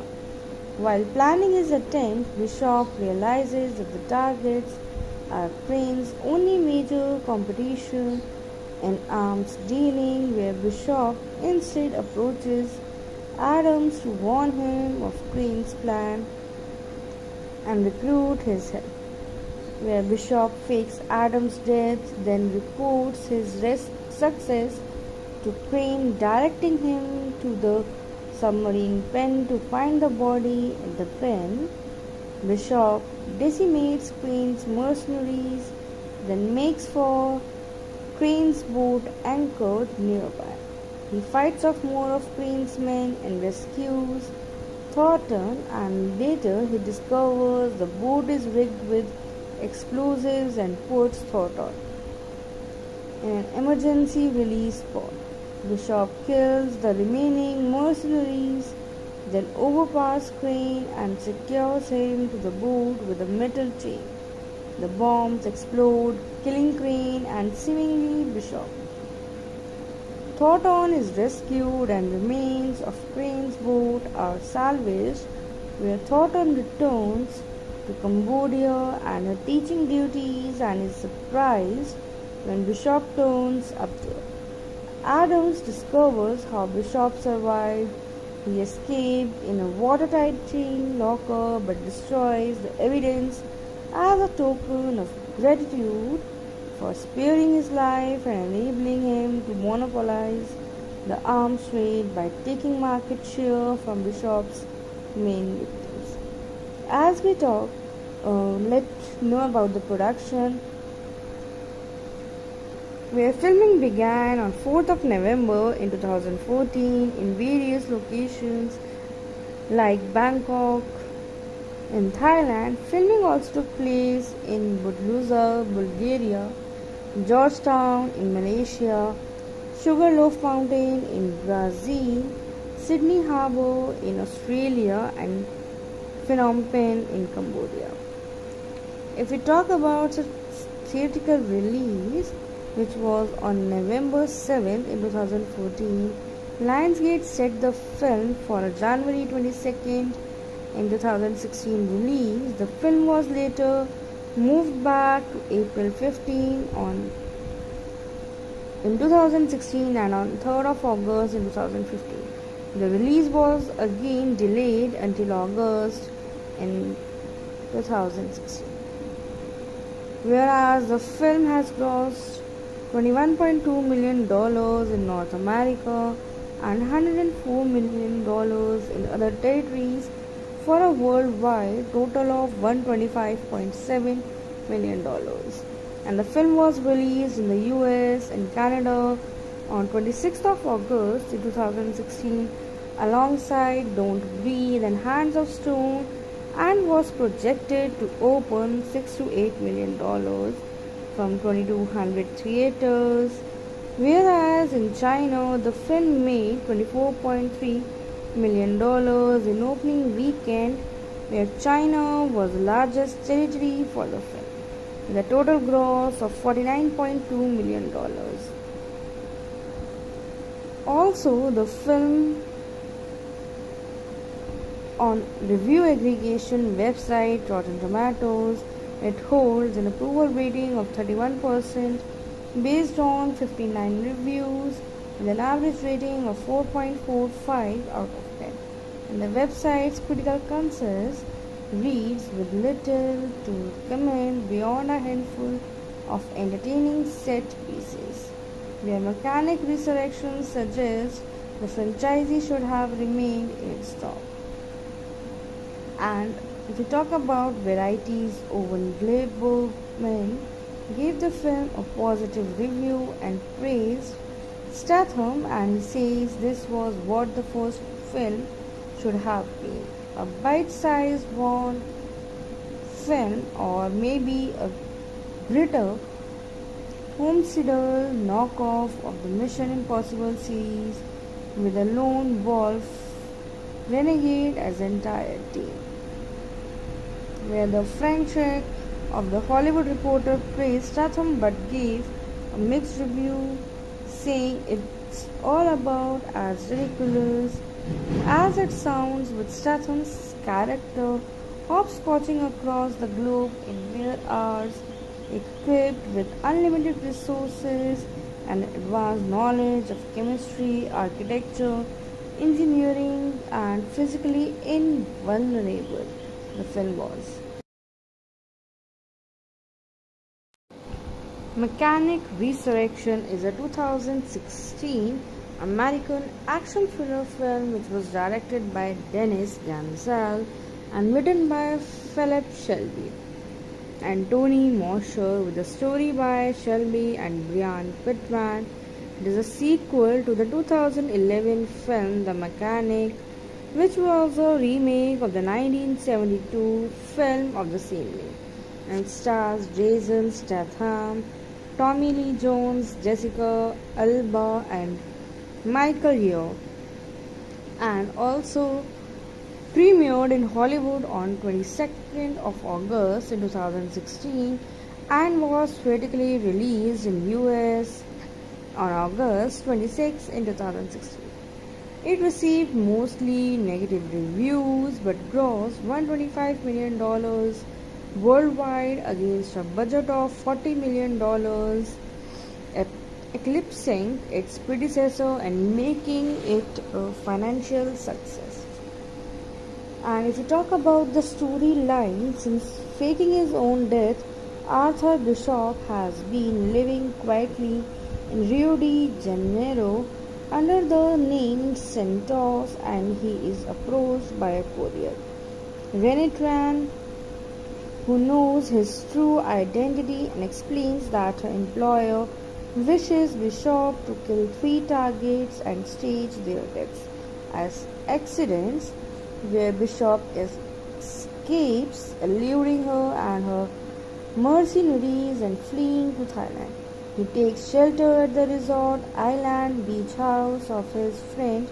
While planning his attempt, Bishop realizes that the targets are Crane's only major competition in arms dealing, where Bishop instead approaches Adams to warn him of Crane's plan and recruit his help, where Bishop fakes Adams' death, then reports his success to Crane, directing him to the submarine pen to find the body at the pen. Bishop decimates Crane's mercenaries, then makes for Crane's boat anchored nearby. He fights off more of Crane's men and rescues Thornton, and later he discovers the boat is rigged with explosives and puts Thornton in an emergency release pod. Bishop kills the remaining mercenaries, then overpowers Crane and secures him to the boat with a metal chain. The bombs explode, killing Crane and seemingly Bishop. Thornton is rescued and remains of Crane's boat are salvaged, where Thornton returns to Cambodia and her teaching duties and is surprised when Bishop turns up there. Adams discovers how Bishop survived. He escaped in a watertight chain locker but destroys the evidence as a token of gratitude for sparing his life and enabling him to monopolize the arms trade by taking market share from Bishop's main victims. As we talk, let's know about the production, where filming began on 4th of November in 2014 in various locations like Bangkok in Thailand. Filming also took place in Budluza, Bulgaria, Georgetown in Malaysia, Sugarloaf Mountain in Brazil, Sydney Harbour in Australia, and Phnom Penh in Cambodia. If we talk about the theatrical release, which was on November 7th in 2014, Lionsgate set the film for a January 22nd in 2016 release. The film was later moved back to April 15 in 2016 and on 3rd of August in 2015. The release was again delayed until August in 2016. Whereas the film has grossed $21.2 million in North America, and $104 million in other territories for a worldwide total of $125.7 million. And the film was released in the US and Canada on 26th of August 2016 alongside Don't Breathe and Hands of Stone, and was projected to open $6 to $8 million from 2,200 theaters, whereas in China the film made $24.3 million in opening weekend, where China was the largest territory for the film, with a total gross of $49.2 million. Also, the film on review aggregation website Rotten Tomatoes, it holds an approval rating of 31% based on 59 reviews with an average rating of 4.45 out of 10. And the website's critical consensus reads with little to recommend beyond a handful of entertaining set pieces, where Mechanic Resurrection suggests the franchisee should have remained in its top. And if we talk about varieties, Owen Gleiberman gave the film a positive review and praised Statham, and he says this was what the first film should have been, a bite-sized Bond film, or maybe a grittier, homicidal knockoff of the Mission Impossible series with a lone wolf renegade as entire team. Where the Frank Sheck of The Hollywood Reporter praised Statham but gave a mixed review, saying it's all about as ridiculous as it sounds, with Statham's character hopscotching across the globe in mere hours, equipped with unlimited resources and advanced knowledge of chemistry, architecture, engineering, and physically invulnerable. The film was. Mechanic Resurrection is a 2016 American action thriller film which was directed by Dennis Gansel and written by Philip Shelby and Tony Mosher, with a story by Shelby and Brian Pittman. It is a sequel to the 2011 film The Mechanic, which was a remake of the 1972 film of the same name, and stars Jason Statham, Tommy Lee Jones, Jessica Alba, and Michael Yeoh, and also premiered in Hollywood on 22nd of August in 2016 and was theatrically released in US on August 26 in 2016. It received mostly negative reviews but grossed $125 million worldwide against a budget of $40 million, eclipsing its predecessor and making it a financial success. And if you talk about the storyline, since faking his own death, Arthur Bishop has been living quietly in Rio de Janeiro under the name Santos, and he is approached by a courier, Renee Tran, who knows his true identity and explains that her employer wishes Bishop to kill 3 targets and stage their deaths as accidents, where Bishop escapes, eluding her and her mercenaries and fleeing to Thailand. He takes shelter at the resort island beach house of his friend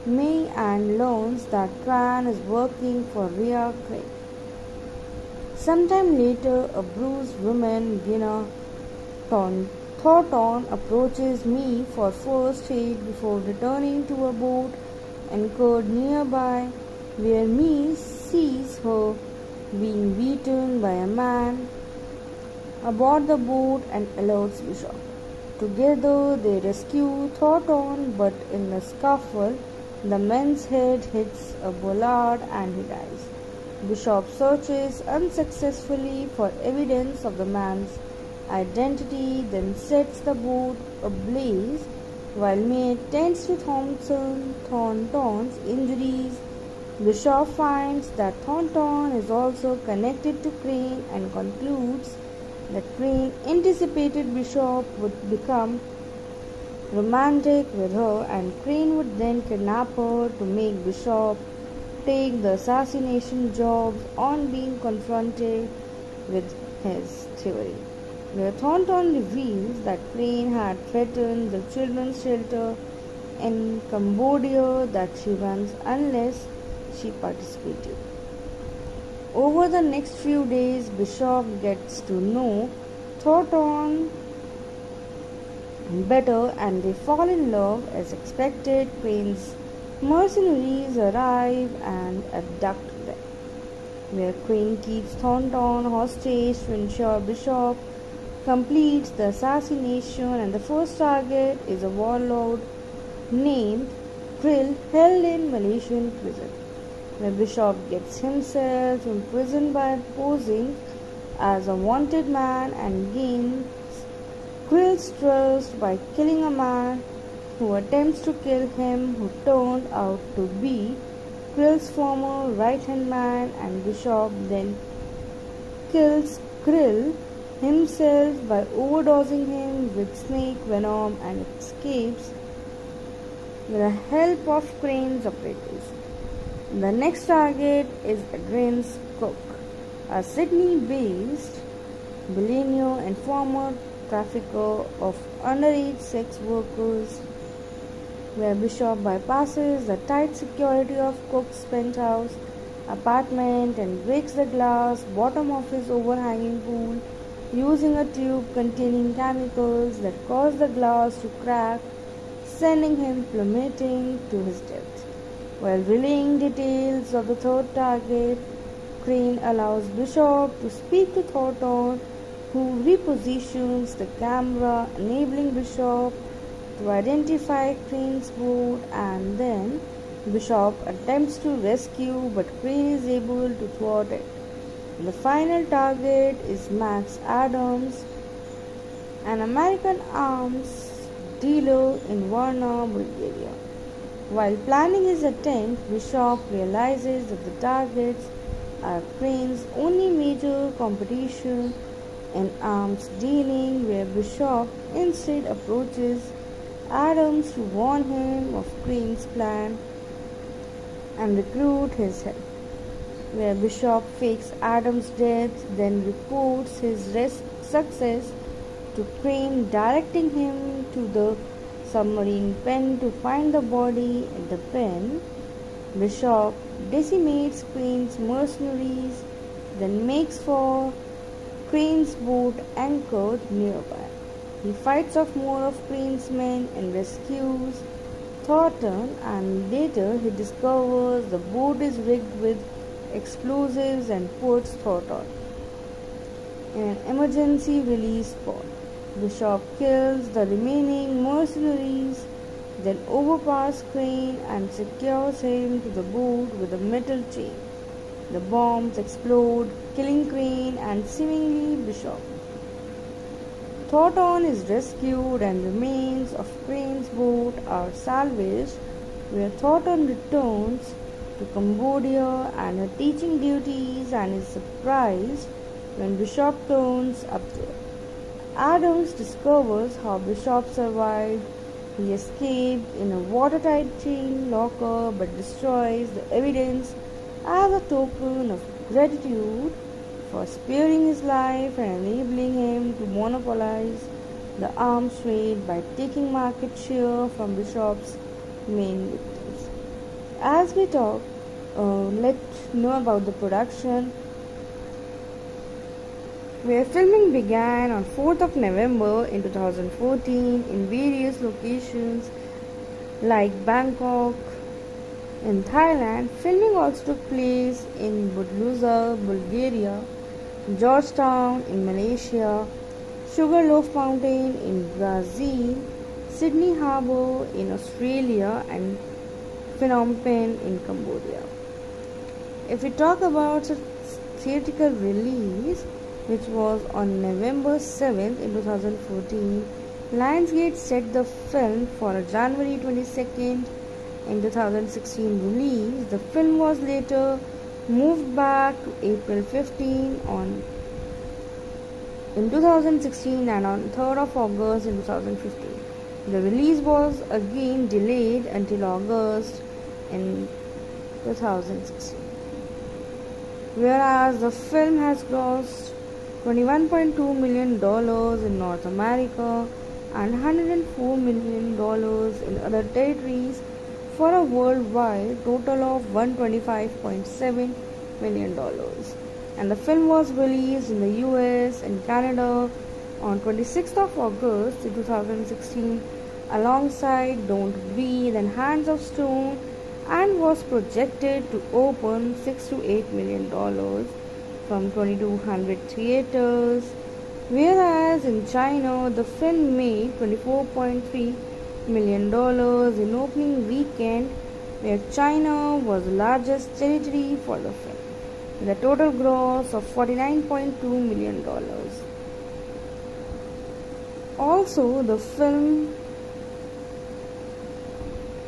May and learns that Tran is working for Rhea Craig. Sometime later, a bruised woman, Gina Thornton, approaches me for first aid before returning to a boat anchored nearby, where Me sees her being beaten by a man aboard the boat and alerts Bishop. Together they rescue Thornton, but in the scuffle, the man's head hits a bollard and he dies. Bishop searches unsuccessfully for evidence of the man's identity, then sets the boat ablaze while May tends to Thornton's injuries. Bishop finds that Thornton is also connected to Crane and concludes that Crane anticipated Bishop would become romantic with her and Crane would then kidnap her to make Bishop take the assassination job on being confronted with his theory, where Thornton reveals that Crane had threatened the children's shelter in Cambodia that she runs unless she participated. Over the next few days, Bishop gets to know Thornton better and they fall in love as expected. Crane's mercenaries arrive and abduct them, where Crane keeps Thornton hostage to ensure Bishop completes the assassination, and the first target is a warlord named Krill held in Malaysian prison, where Bishop gets himself imprisoned by posing as a wanted man and gains Krill's trust by killing a man who attempts to kill him, who turned out to be Krill's former right-hand man, and Bishop then kills Krill himself by overdosing him with snake venom and escapes with the help of Crane's operators. The next target is Adrian's cook, a Sydney-based billionaire and former trafficker of underage sex workers, where Bishop bypasses the tight security of Cook's penthouse apartment and breaks the glass bottom of his overhanging pool using a tube containing chemicals that cause the glass to crack, sending him plummeting to his death. While relaying details of the third target, Crane allows Bishop to speak to Thornton, who repositions the camera, enabling Bishop to identify Crane's boat, and then Bishop attempts to rescue, but Crane is able to thwart it. The final target is Max Adams, an American arms dealer in Varna, Bulgaria. While planning his attempt, Bishop realizes that the targets are Crane's only major competition in arms dealing, where Bishop instead approaches Adams to warn him of Crane's plan and recruit his help, where Bishop fakes Adams' death, then reports his success to Crane, directing him to the submarine pen to find the body at the pen. Bishop decimates Crane's mercenaries, then makes for Crane's boat anchored nearby. He fights off more of Crane's men and rescues Thornton, and later he discovers the boat is rigged with explosives and puts Thornton in an emergency release pod. Bishop kills the remaining mercenaries, then overpowers Crane and secures him to the boat with a metal chain. The bombs explode, killing Crane and seemingly Bishop. Thornton is rescued and remains of Crane's boat are salvaged, where Thornton returns to Cambodia and her teaching duties and is surprised when Bishop turns up there. Adams discovers how Bishop survived. He escaped in a watertight chain locker but destroys the evidence as a token of gratitude for sparing his life and enabling him to monopolize the arms trade by taking market share from Bishop's main victims. As we talk, let's know about the production, where filming began on 4th of November in 2014 in various locations like Bangkok in Thailand. Filming also took place in Budluza, Bulgaria, Georgetown in Malaysia, Sugarloaf Mountain in Brazil, Sydney Harbour in Australia, and Phnom Penh in Cambodia. If we talk about its theatrical release, which was on November 7th in 2014. Lionsgate set the film for a January 22nd in 2016 release. The film was later moved back to April 15 in 2016 and on 3rd of August in 2015. The release was again delayed until August in 2016. Whereas the film has grossed $21.2 million in North America and $104 million in other territories for a worldwide total of $125.7 million. And the film was released in the US and Canada on 26th of August 2016 alongside Don't Breathe and Hands of Stone, and was projected to open $6 to $8 million from 2,200 theaters, whereas in China the film made $24.3 million in opening weekend, where China was the largest territory for the film, with a total gross of $49.2 million. Also, the film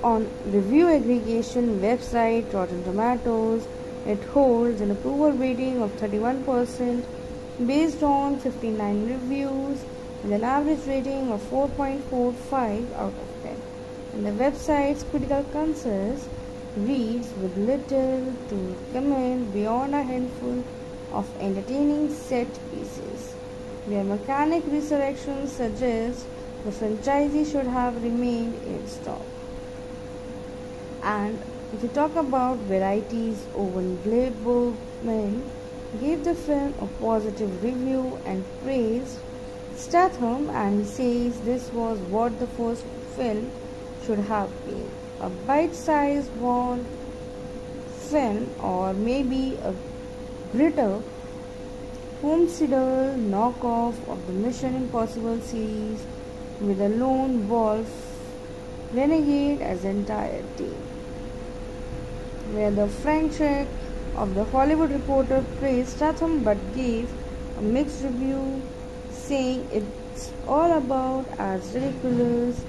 on review aggregation website Rotten Tomatoes, it holds an approval rating of 31% based on 59 reviews with an average rating of 4.45 out of 10. And the website's critical consensus reads with little to comment beyond a handful of entertaining set pieces, where Mechanic Resurrection suggests the franchisee should have remained in stock. And if we talk about varieties, Owen Gleiberman gave the film a positive review and praised Statham, and he says this was what the first film should have been, a bite-sized Bond film or maybe a grittier homicidental knockoff of the Mission Impossible series with a lone wolf renegade as entire team. Where the Frank Schreck of The Hollywood Reporter praised Statham but gave a mixed review, saying it's all about as ridiculous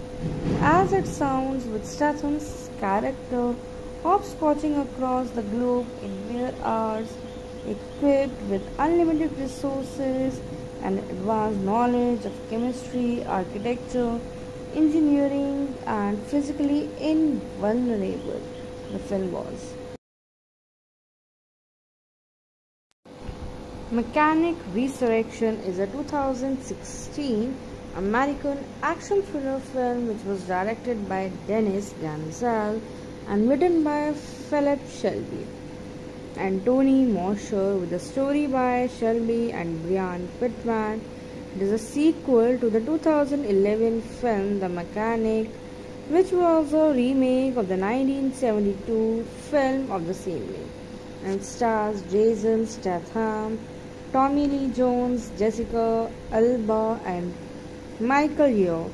as it sounds, with Statham's character hopscotching across the globe in mere hours, equipped with unlimited resources and advanced knowledge of chemistry, architecture, engineering, and physically invulnerable. The film was. Mechanic Resurrection is a 2016 American action thriller film which was directed by Dennis Gansel and written by Philip Shelby and Tony Mosher, with a story by Shelby and Brian Pittman. It is a sequel to the 2011 film The Mechanic, which was a remake of the 1972 film of the same name, and stars Jason Statham, Tommy Lee Jones, Jessica Alba, and Michael Yeoh,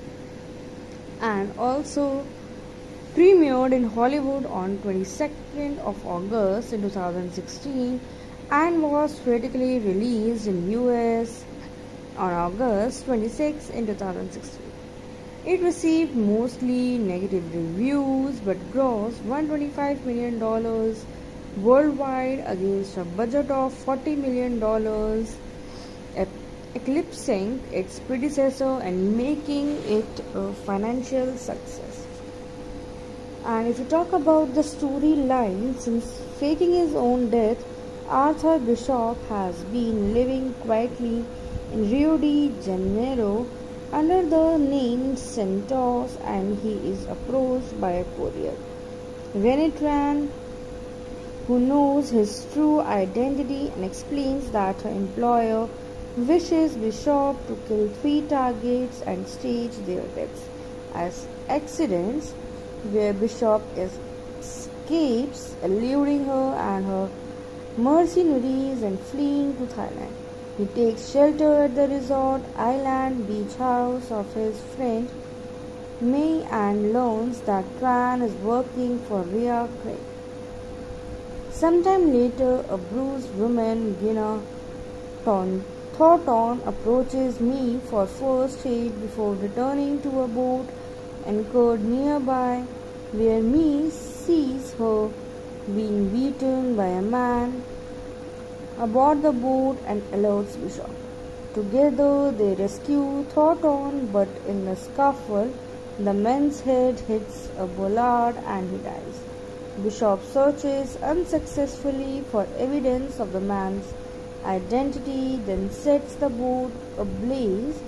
and also premiered in Hollywood on 22nd of August in 2016 and was critically released in US on August 26 in 2016. It received mostly negative reviews but grossed $125 million worldwide against a budget of $40 million, eclipsing its predecessor and making it a financial success. And if you talk about the storyline, since faking his own death, Arthur Bishop has been living quietly in Rio de Janeiro under the name Santos, and he is approached by a courier, Renitran, who knows his true identity and explains that her employer wishes Bishop to kill 3 targets and stage their deaths as accidents, where Bishop escapes, eluding her and her mercenaries and fleeing to Thailand. He takes shelter at the resort island beach house of his friend May and learns that Tran is working for Rhea Craig. Sometime later, a bruised woman, Gina Thornton approaches me for first aid before returning to a boat anchored nearby, where me sees her being beaten by a man aboard the boat and alerts Bishop. Together they rescue Thornton, but in the scuffle, the man's head hits a bollard and he dies. Bishop searches unsuccessfully for evidence of the man's identity, then sets the boat ablaze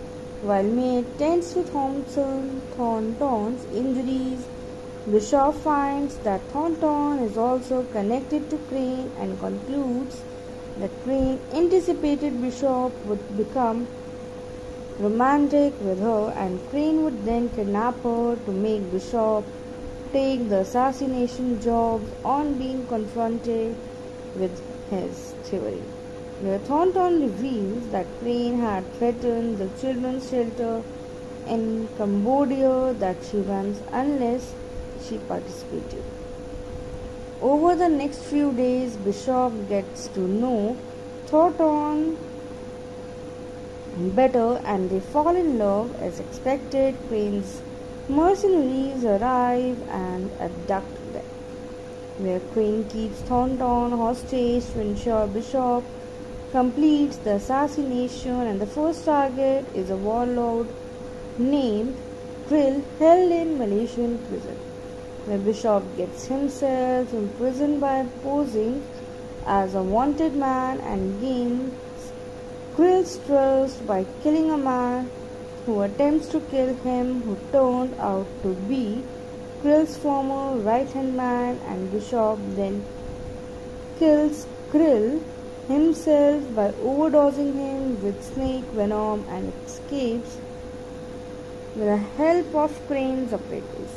while May tends to Thornton's injuries. Bishop finds that Thornton is also connected to Crane and concludes that Crane anticipated Bishop would become romantic with her and Crane would then kidnap her to make Bishop take the assassination job on being confronted with his theory. Where Thornton reveals that Crane had threatened the children's shelter in Cambodia that she runs unless she participated. Over the next few days, Bishop gets to know Thornton better and they fall in love as expected. Crane's mercenaries arrive and abduct them, where Crane keeps Thornton hostage to ensure Bishop completes the assassination, and the first target is a warlord named Krill held in Malaysian prison, where Bishop gets himself imprisoned by posing as a wanted man and gains Krill's trust by killing a man who attempts to kill him, who turned out to be Krill's former right-hand man, and Bishop then kills Krill himself by overdosing him with snake venom and escapes with the help of Crane's operatives.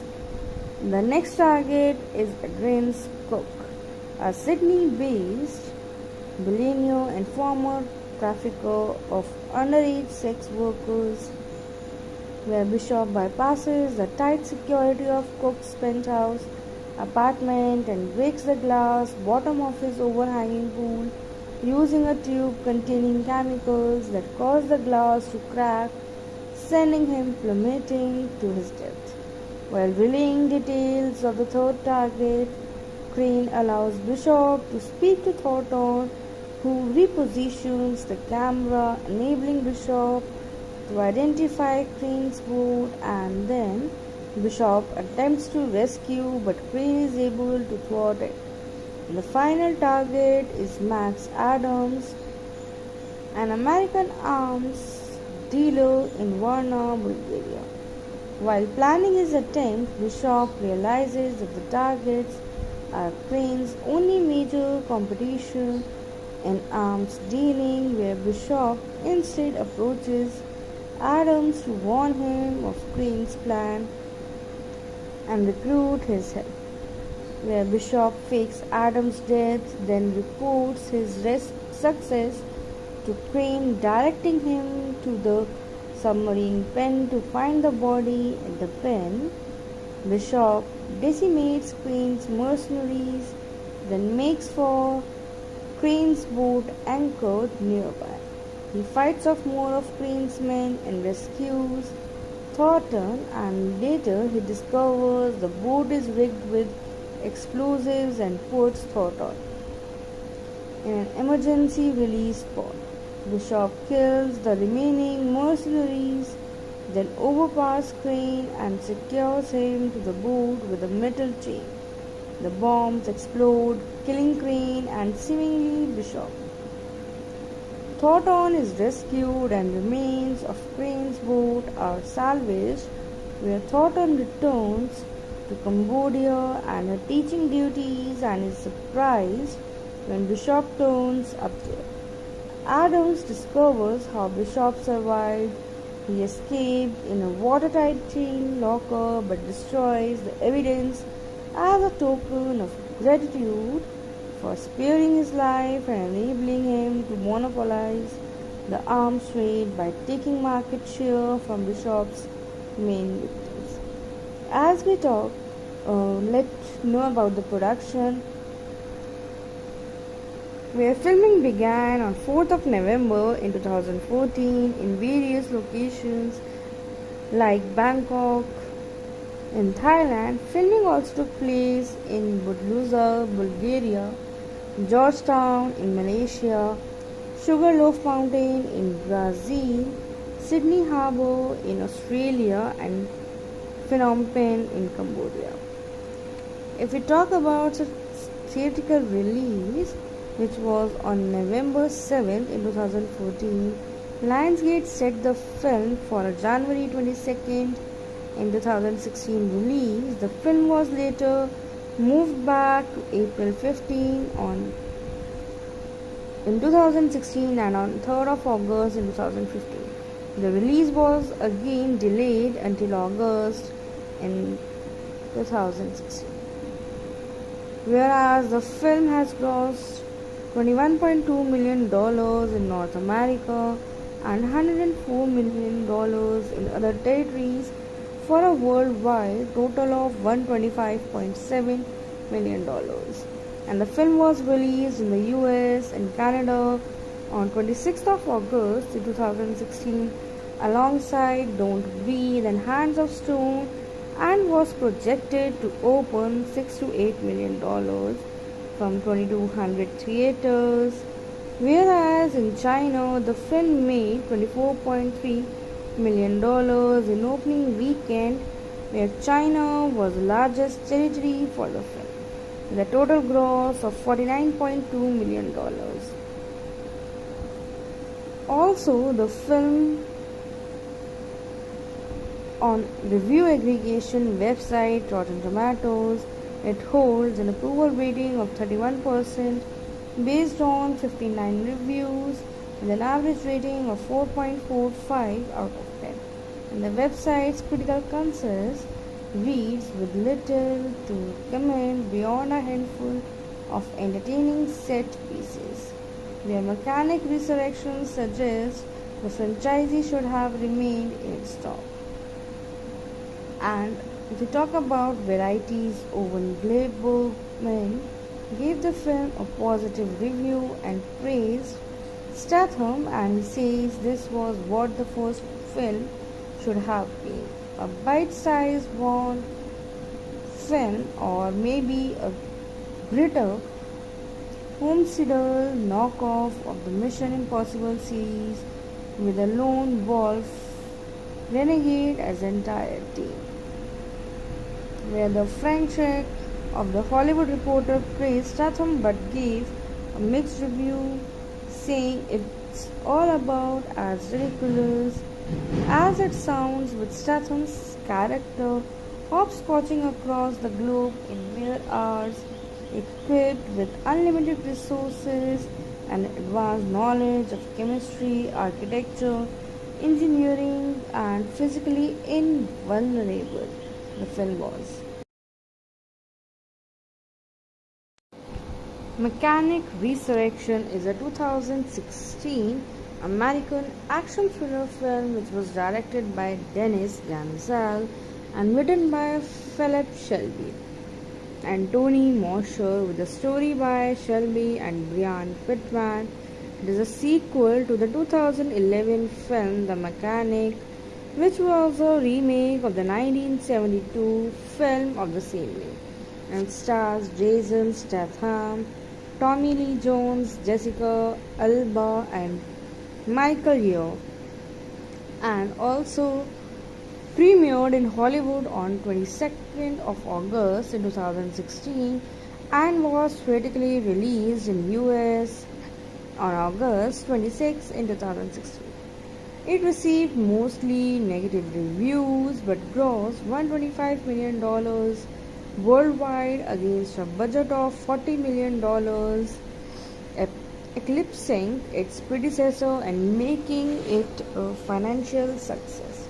The next target is Adrian's cook, a Sydney-based billionaire and former trafficker of underage sex workers, where Bishop bypasses the tight security of Cook's penthouse apartment and breaks the glass bottom of his overhanging pool using a tube containing chemicals that cause the glass to crack, sending him plummeting to his death. While relaying details of the third target, Crane allows Bishop to speak to Thornton, who repositions the camera, enabling Bishop to identify Crane's boat, and then Bishop attempts to rescue, but Crane is able to thwart it. The final target is Max Adams, an American arms dealer in Varna, Bulgaria. While planning his attempt, Bishop realizes that the targets are Crane's only major competition in arms dealing, where Bishop instead approaches Adams to warn him of Crane's plan and recruit his help, where Bishop fakes Adams' death, then reports his success to Crane, directing him to the submarine pen to find the body at the pen. Bishop decimates Crane's mercenaries, then makes for Crane's boat anchored nearby. He fights off more of Crane's men and rescues Thornton, and later he discovers the boat is rigged with explosives and puts Thornton in an emergency release pod. Bishop kills the remaining mercenaries, then overpowers Crane and secures him to the boat with a metal chain. The bombs explode, killing Crane and seemingly Bishop. Thornton is rescued and remains of Crane's boat are salvaged, where Thornton returns to Cambodia and her teaching duties and is surprised when Bishop turns up there. Adams discovers how Bishop survived. He escaped in a watertight chain locker but destroys the evidence as a token of gratitude for sparing his life and enabling him to monopolize the arms trade by taking market share from Bishop's main victims. As we talk, let's know about the production. where filming began on 4th of November in 2014 in various locations like Bangkok in Thailand. Filming also took place in Budluza, Bulgaria, Georgetown in Malaysia, Sugarloaf Mountain in Brazil, Sydney Harbour in Australia, and Phnom Penh in Cambodia. If we talk about its theatrical release, which was on November 7th in 2014, Lionsgate set the film for a January 22nd in 2016 release. The film was later moved back to April 15 in 2016 and on 3rd of August in 2015. The release was again delayed until August in 2016. Whereas the film has grossed $21.2 million in North America and $104 million in other territories for a worldwide total of $125.7 million. And the film was released in the US and Canada on 26th of August 2016 alongside Don't Breathe and Hands of Stone, and was projected to open $6 to $8 million from 2,200 theaters, whereas in China the film made $24.3 million in opening weekend, where China was the largest territory for the film, with a total gross of $49.2 million. Also, the film on review aggregation website Rotten Tomatoes, it holds an approval rating of 31% based on 59 reviews with an average rating of 4.45 out of 10. And the website's critical consensus reads with little to comment beyond a handful of entertaining set pieces, where Mechanic Resurrection suggests the franchisee should have remained in its top. And if we talk about varieties, Owen Gleiberman gave the film a positive review and praised Statham, and he says this was what the first film should have been, a bite-sized Bond film or maybe a grittier homicidial knockoff of the Mission Impossible series with a lone wolf renegade as entire team. Where the Frank Sheck of The Hollywood Reporter praised Statham but gave a mixed review, saying it's all about as ridiculous as it sounds, with Statham's character hopscotching across the globe in mere hours, equipped with unlimited resources and advanced knowledge of chemistry, architecture, engineering, and physically invulnerable. The film was. Mechanic Resurrection is a 2016 American action thriller film which was directed by Dennis Gansel and written by Philip Shelby and Tony Mosher, with a story by Shelby and Brian Pittman. It is a sequel to the 2011 film The Mechanic, which was a remake of the 1972 film of the same name, and stars Jason Statham, Tommy Lee Jones, Jessica Alba, and Michael Yeoh, and also premiered in Hollywood on 22nd of August in 2016 and was theatrically released in US on August 26 in 2016. It received mostly negative reviews but grossed $125 million worldwide against a budget of $40 million, eclipsing its predecessor and making it a financial success.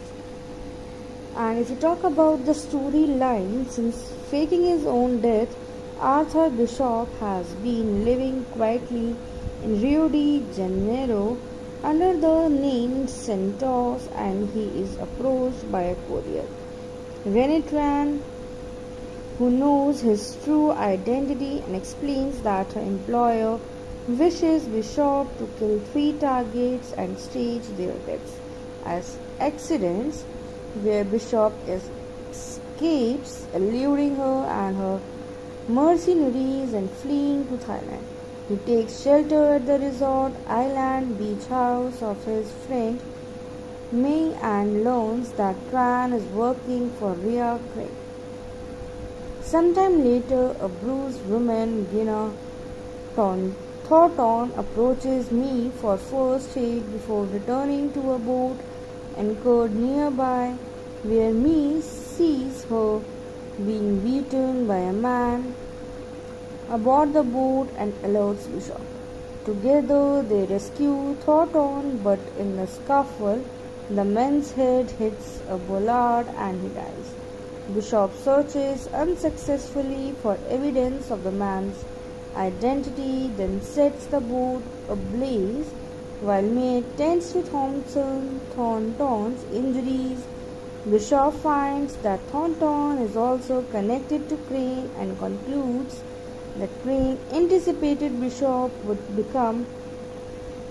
And if you talk about the storyline, since faking his own death, Arthur Bishop has been living quietly in Rio de Janeiro under the name Santos, and he is approached by a courier, Renee Tran, who knows his true identity and explains that her employer wishes Bishop to kill three targets and stage their deaths as accidents, where Bishop escapes, eluding her and her mercenaries and fleeing to Thailand. He takes shelter at the resort island beach house of his friend May and learns that Tran is working for Ria Craig. Sometime later, a bruised woman, Gina Thornton, approaches me for first aid before returning to a boat anchored nearby, where me sees her being beaten by a man aboard the boat and alerts Bishop. Together they rescue Thornton, but in the scuffle, the man's head hits a bollard and he dies. Bishop searches unsuccessfully for evidence of the man's identity, then sets the boat ablaze while May tends to Thornton's injuries. Bishop finds that Thornton is also connected to Crane and concludes that Crane anticipated Bishop would become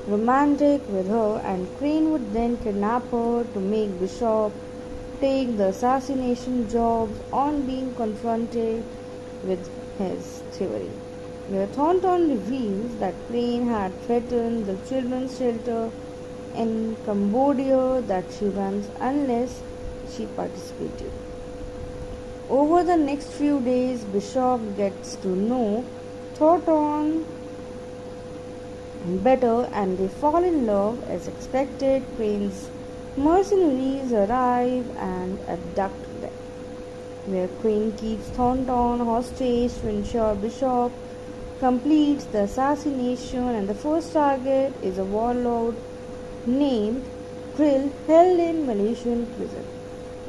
romantic with her and Crane would then kidnap her to make Bishop take the assassination jobs on being confronted with his theory. Where Thornton reveals that Crane had threatened the children's shelter in Cambodia that she runs unless she participated. Over the next few days, Bishop gets to know Thornton better and they fall in love as expected. Crane's mercenaries arrive and abduct them, where Crane keeps Thornton hostage to ensure Bishop completes the assassination, and the first target is a warlord named Krill held in Malaysian prison.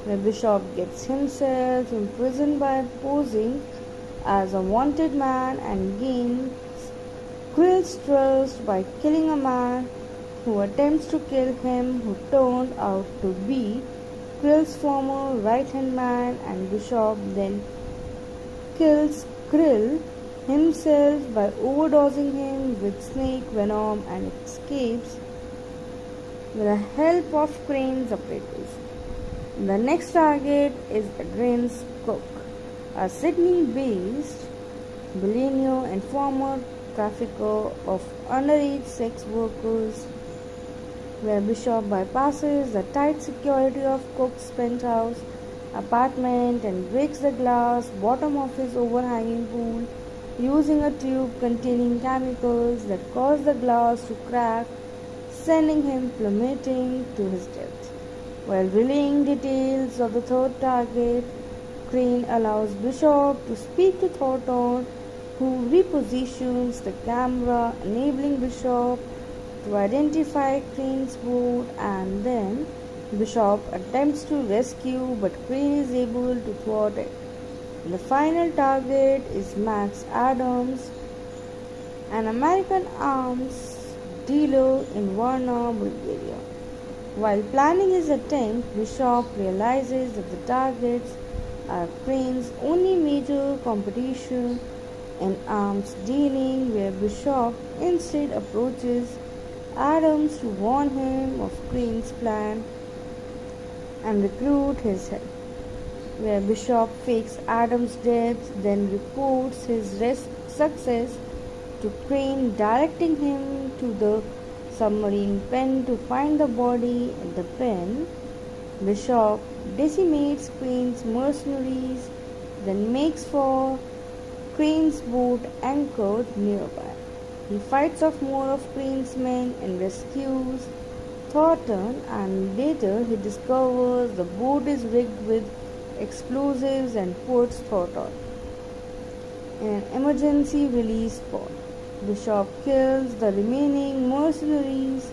The Bishop gets himself imprisoned by posing as a wanted man and gains Krill's trust by killing a man who attempts to kill him, who turned out to be Krill's former right-hand man, and Bishop then kills Krill himself by overdosing him with snake venom and escapes with the help of Crane's operatives. The next target is Adrian's Cook, a Sydney-based billionaire and former trafficker of underage sex workers, where Bishop bypasses the tight security of Cook's penthouse apartment and breaks the glass bottom of his overhanging pool using a tube containing chemicals that cause the glass to crack, sending him plummeting to his death. While relaying details of the third target, Crane allows Bishop to speak to Thornton, who repositions the camera, enabling Bishop to identify Crane's boat, and then Bishop attempts to rescue, but Crane is able to thwart it. The final target is Max Adams, an American arms dealer in Varna, Bulgaria. While planning his attempt, Bishop realizes that the targets are Crane's only major competition in arms dealing, where Bishop instead approaches Adams to warn him of Crane's plan and recruit his help. Where Bishop fakes Adams' death, then reports his success to Crane, directing him to the submarine pen to find the body at the pen. Bishop decimates Crane's mercenaries, then makes for Crane's boat anchored nearby. He fights off more of Crane's men and rescues Thornton, and later he discovers the boat is rigged with explosives and puts Thornton in an emergency release pod. Bishop kills the remaining mercenaries,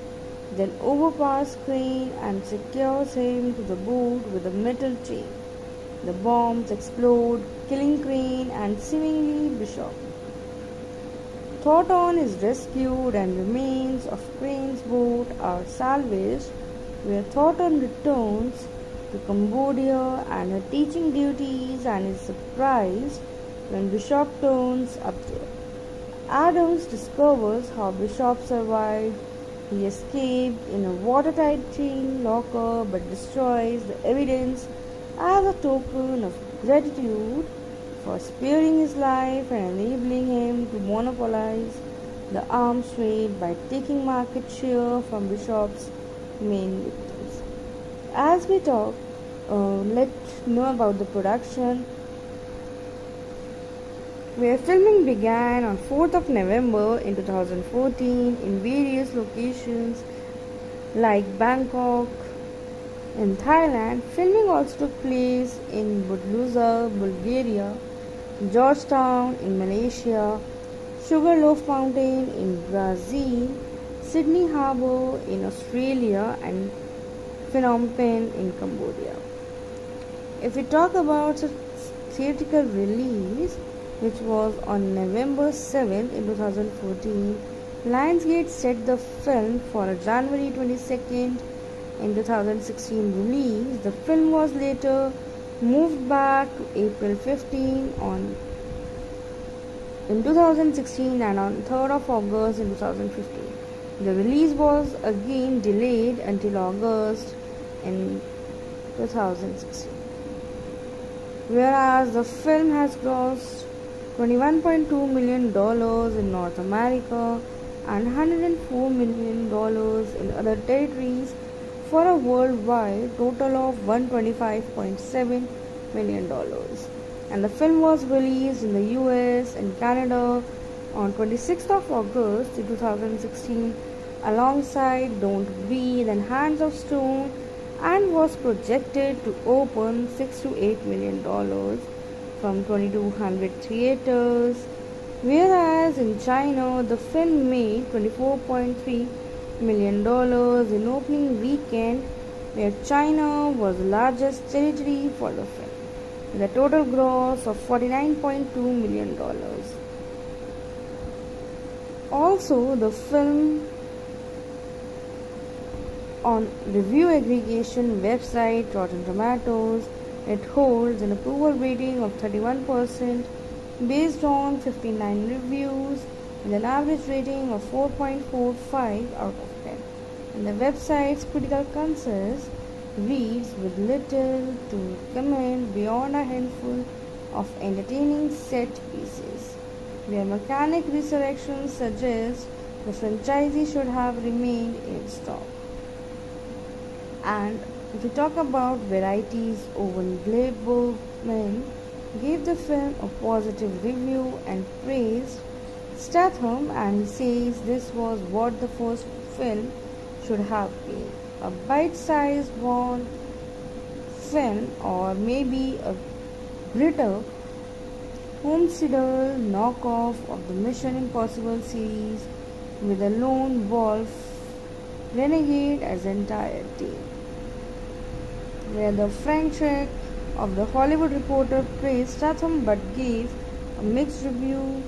then overpowers Crane and secures him to the boat with a metal chain. The bombs explode, killing Crane and seemingly Bishop. Thornton is rescued and remains of Crane's boat are salvaged, where Thornton returns to Cambodia and her teaching duties and is surprised when Bishop turns up there. Adams discovers how Bishop survived. He escaped in a watertight chain locker but destroys the evidence as a token of gratitude for sparing his life and enabling him to monopolize the arms trade by taking market share from Bishop's main victims. As we talk, let's know about the production, where filming began on 4th of November in 2014 in various locations like Bangkok in Thailand. Filming also took place in Budluza, Bulgaria, Georgetown in Malaysia, Sugarloaf Mountain in Brazil, Sydney Harbour in Australia, and Phnom Penh in Cambodia. If we talk about its theatrical release, which was on November 7th in 2014, Lionsgate set the film for a January 22nd in 2016 release. The film was later moved back to April 15 in 2016 and on 3rd of August in 2015. The release was again delayed until August in 2016. Whereas the film has grossed $21.2 million in North America and $104 million in other territories for a worldwide total of $125.7 million. And the film was released in the US and Canada on 26th of August 2016 alongside Don't Breathe and Hands of Stone, and was projected to open $6 to $8 million from 2,200 theaters, whereas in China the film made $24.3 million in opening weekend, where China was the largest territory for the film, with a total gross of $49.2 million. Also, the film on review aggregation website Rotten Tomatoes, it holds an approval rating of 31% based on 59 reviews with an average rating of 4.45 out of 10. And the website's critical consensus reads with little to comment beyond a handful of entertaining set pieces, where Mechanic Resurrection suggests the franchisee should have remained in stock. And if we talk about varieties, Owen Gleiberman gave the film a positive review and praised Statham, and he says this was what the first film should have been, a bite-sized Bond film, or maybe a grittier homesteader knockoff of the Mission Impossible series with a lone wolf renegade as entire team. Where the Frank Schreck of The Hollywood Reporter praised Statham but gave a mixed review,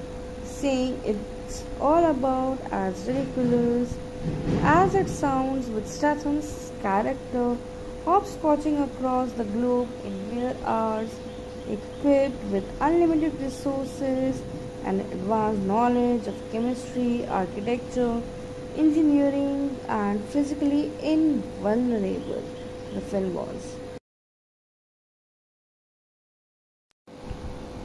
saying it's all about as ridiculous as it sounds, with Statham's character hopscotching across the globe in mere hours, equipped with unlimited resources and advanced knowledge of chemistry, architecture, engineering, and physically invulnerable. The film was.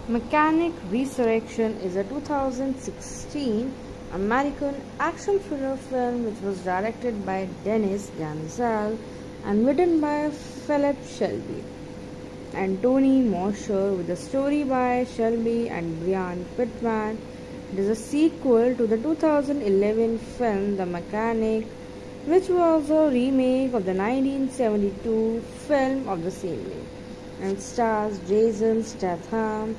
Mechanic Resurrection is a 2016 American action thriller film which was directed by Dennis Gansel and written by Philip Shelby and Tony Mosher, with a story by Shelby and Brian Pittman. It is a sequel to the 2011 film The Mechanic, which was a remake of the 1972 film of the same name, and stars Jason Statham,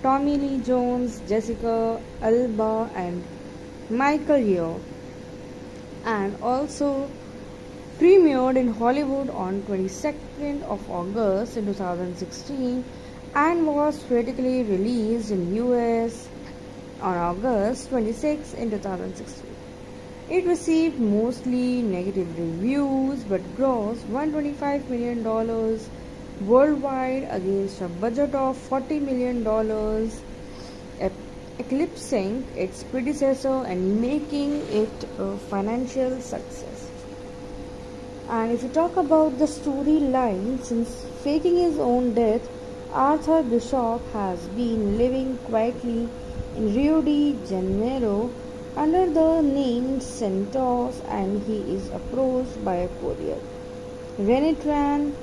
Tommy Lee Jones, Jessica Alba, and Michael Yeoh, and also premiered in Hollywood on 22nd of August in 2016 and was critically released in US on August 26 in 2016. It received mostly negative reviews but grossed $125 million worldwide against a budget of $40 million eclipsing its predecessor and making it a financial success. And if you talk about the storyline, since faking his own death, Arthur Bishop has been living quietly in Rio de Janeiro under the name Centaurs, and he is approached by a courier, Renitran,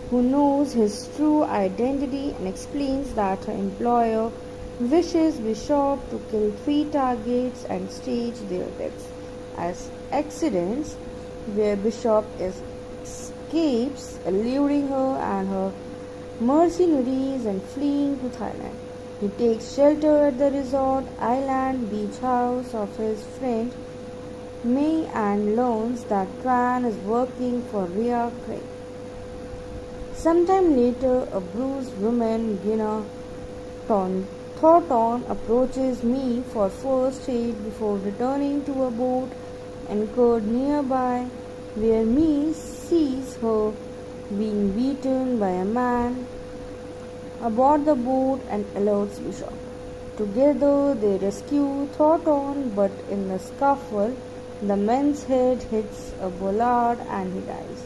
who knows his true identity and explains that her employer wishes Bishop to kill three targets and stage their deaths as accidents, where Bishop escapes, luring her and her mercenaries and fleeing to Thailand. He takes shelter at the resort island beach house of his friend May and learns that Tran is working for Ria Craig. Sometime later, a bruised woman, Gina Thornton, approaches me for first aid before returning to a boat anchored nearby, where me sees her being beaten by a man aboard the boat and alerts Bishop. Together they rescue Thornton, but in the scuffle, the man's head hits a bollard and he dies.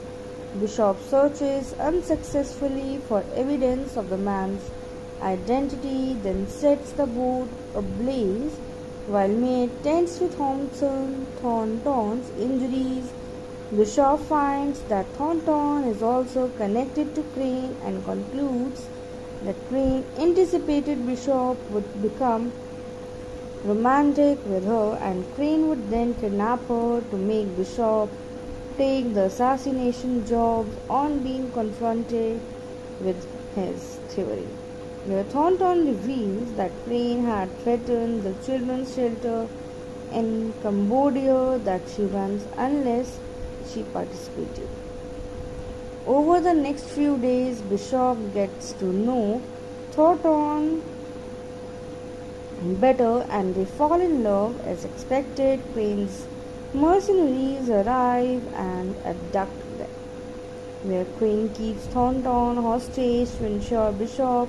Bishop searches unsuccessfully for evidence of the man's identity, then sets the boat ablaze while May tends to Thornton's injuries. Bishop finds that Thornton is also connected to Crane and concludes that Crane anticipated Bishop would become romantic with her, and Crane would then kidnap her to make Bishop take the assassination job on being confronted with his theory. Where Thornton reveals that Crane had threatened the children's shelter in Cambodia that she runs unless she participated. Over the next few days, Bishop gets to know Thornton better and they fall in love as expected. Crane's mercenaries arrive and abduct them, where Crane keeps Thornton hostage to ensure Bishop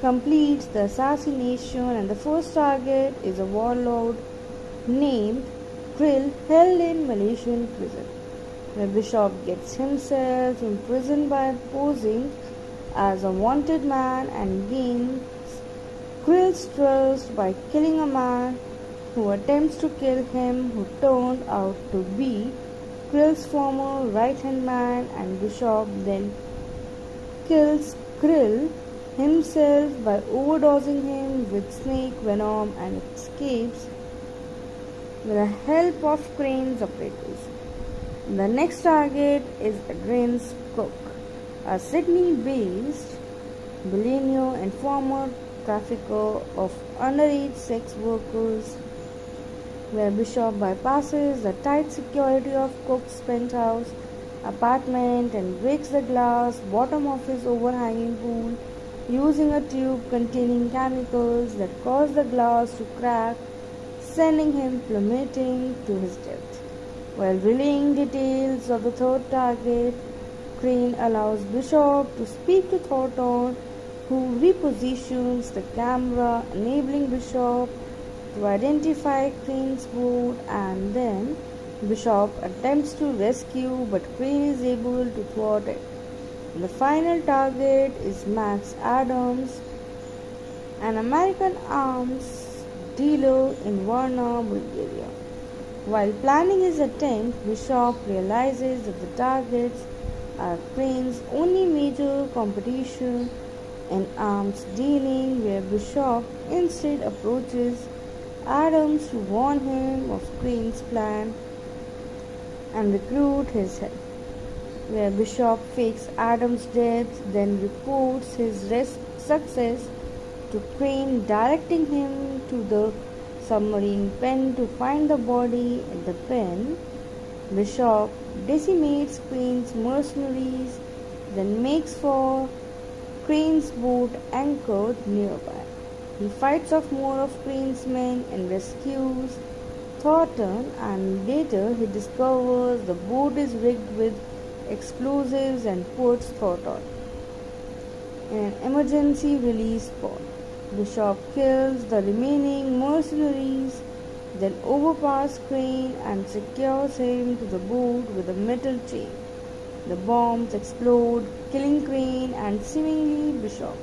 completes the assassination, and the first target is a warlord named Krill held in Malaysian prison, where Bishop gets himself imprisoned by posing as a wanted man and gains Krill's trust by killing a man who attempts to kill him, who turned out to be Krill's former right-hand man, and Bishop then kills Krill himself by overdosing him with snake venom and escapes with the help of Crane's operators. The next target is Adrian's Cook, a Sydney-based billionaire and former trafficker of underage sex workers, where Bishop bypasses the tight security of Cook's penthouse apartment and breaks the glass bottom of his overhanging pool using a tube containing chemicals that cause the glass to crack, sending him plummeting to his death. While relaying details of the third target, Crane allows Bishop to speak to Thornton, who repositions the camera, enabling Bishop to identify Crane's boat, and then Bishop attempts to rescue, but Crane is able to thwart it. The final target is Max Adams, an American arms dealer in Varna, Bulgaria. While planning his attempt, Bishop realizes that the targets are Crane's only major competition in arms dealing, where Bishop instead approaches Adams to warn him of Crane's plan and recruit his help, where Bishop fakes Adams' death, then reports his success to Crane, directing him to the submarine pen to find the body at the pen. Bishop decimates Crane's mercenaries, then makes for Crane's boat anchored nearby. He fights off more of Crane's men and rescues Thornton, and later he discovers the boat is rigged with explosives and puts Thornton in an emergency release pod. Bishop kills the remaining mercenaries, then overpowers Crane and secures him to the boat with a metal chain. The bombs explode, killing Crane and seemingly Bishop.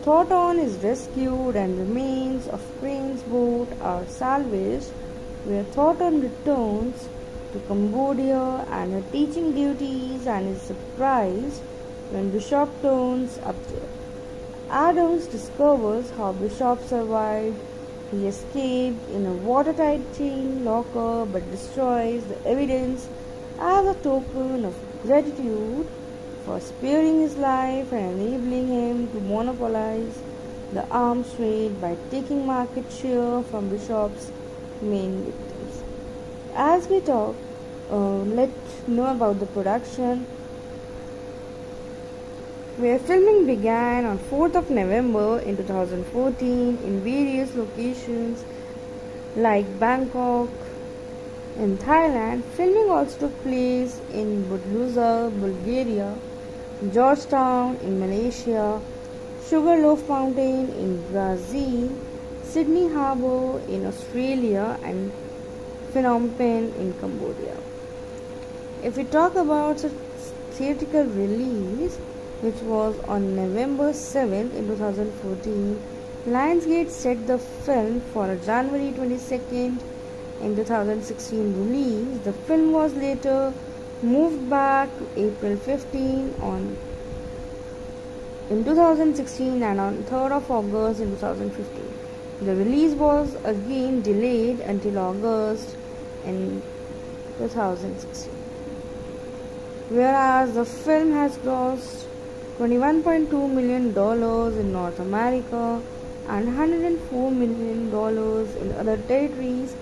Thornton is rescued and remains of Crane's boat are salvaged, where Thornton returns to Cambodia and her teaching duties and is surprised when Bishop turns up there. Adams discovers how Bishop survived. He escaped in a watertight chain locker but destroys the evidence as a token of gratitude for sparing his life and enabling him to monopolize the arms trade by taking market share from Bishop's main victims. As we talk, let's know about the production, where filming began on 4th of November in 2014 in various locations like Bangkok in Thailand. Filming also took place in Budluza, Bulgaria, Georgetown in Malaysia, Sugarloaf Mountain in Brazil, Sydney Harbour in Australia, and Phnom Penh in Cambodia. If we talk about the theatrical release, which was on November 7th in 2014, Lionsgate set the film for a January 22nd in 2016 release. The film was later moved back to April 15 in 2016 and on 3rd of August in 2015. The release was again delayed until August in 2016. Whereas the film has grossed $21.2 million in North America and $104 million in other territories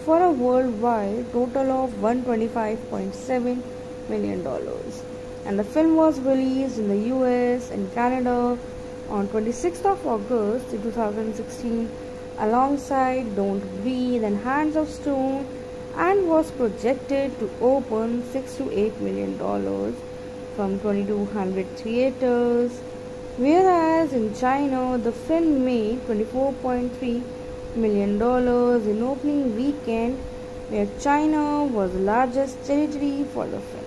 for a worldwide total of $125.7 million. And the film was released in the US and Canada on 26th of August 2016 alongside Don't Breathe and Hands of Stone, and was projected to open $6 to $8 million from 2,200 theaters, whereas in China the film made $24.3 million in opening weekend, where China was the largest territory for the film,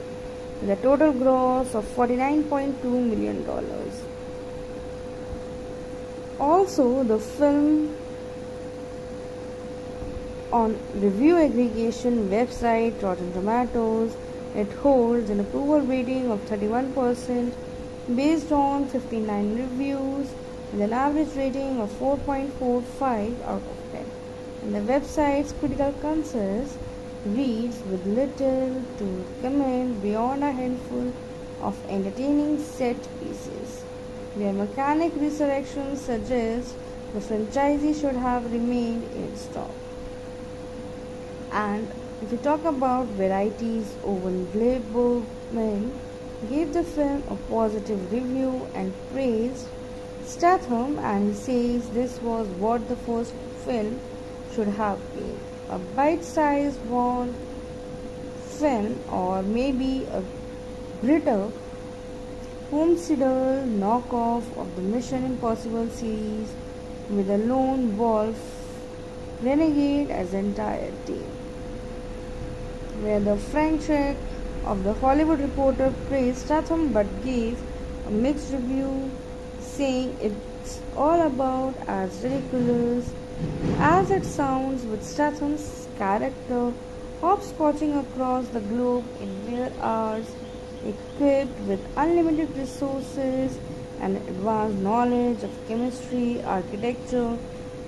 with a total gross of $49.2 million. Also, the film on review aggregation website Rotten Tomatoes, it holds an approval rating of 31% based on 59 reviews with an average rating of 4.45 out of 10. And the website's critical consensus reads with little to recommend beyond a handful of entertaining set pieces, where Mechanic Resurrection suggests the franchisee should have remained in stock. And if we talk about varieties, Owen Gleiberman gave the film a positive review and praised Statham, and he says this was what the first film should have been, a bite-sized Bond film or maybe a grittier homesteader knockoff of the Mission Impossible series with a lone wolf renegade as entire team, where the Frank Schreck of The Hollywood Reporter praised Statham but gave a mixed review, saying it's all about as ridiculous as it sounds, with Statham's character hopscotching across the globe in mere hours, equipped with unlimited resources and advanced knowledge of chemistry, architecture,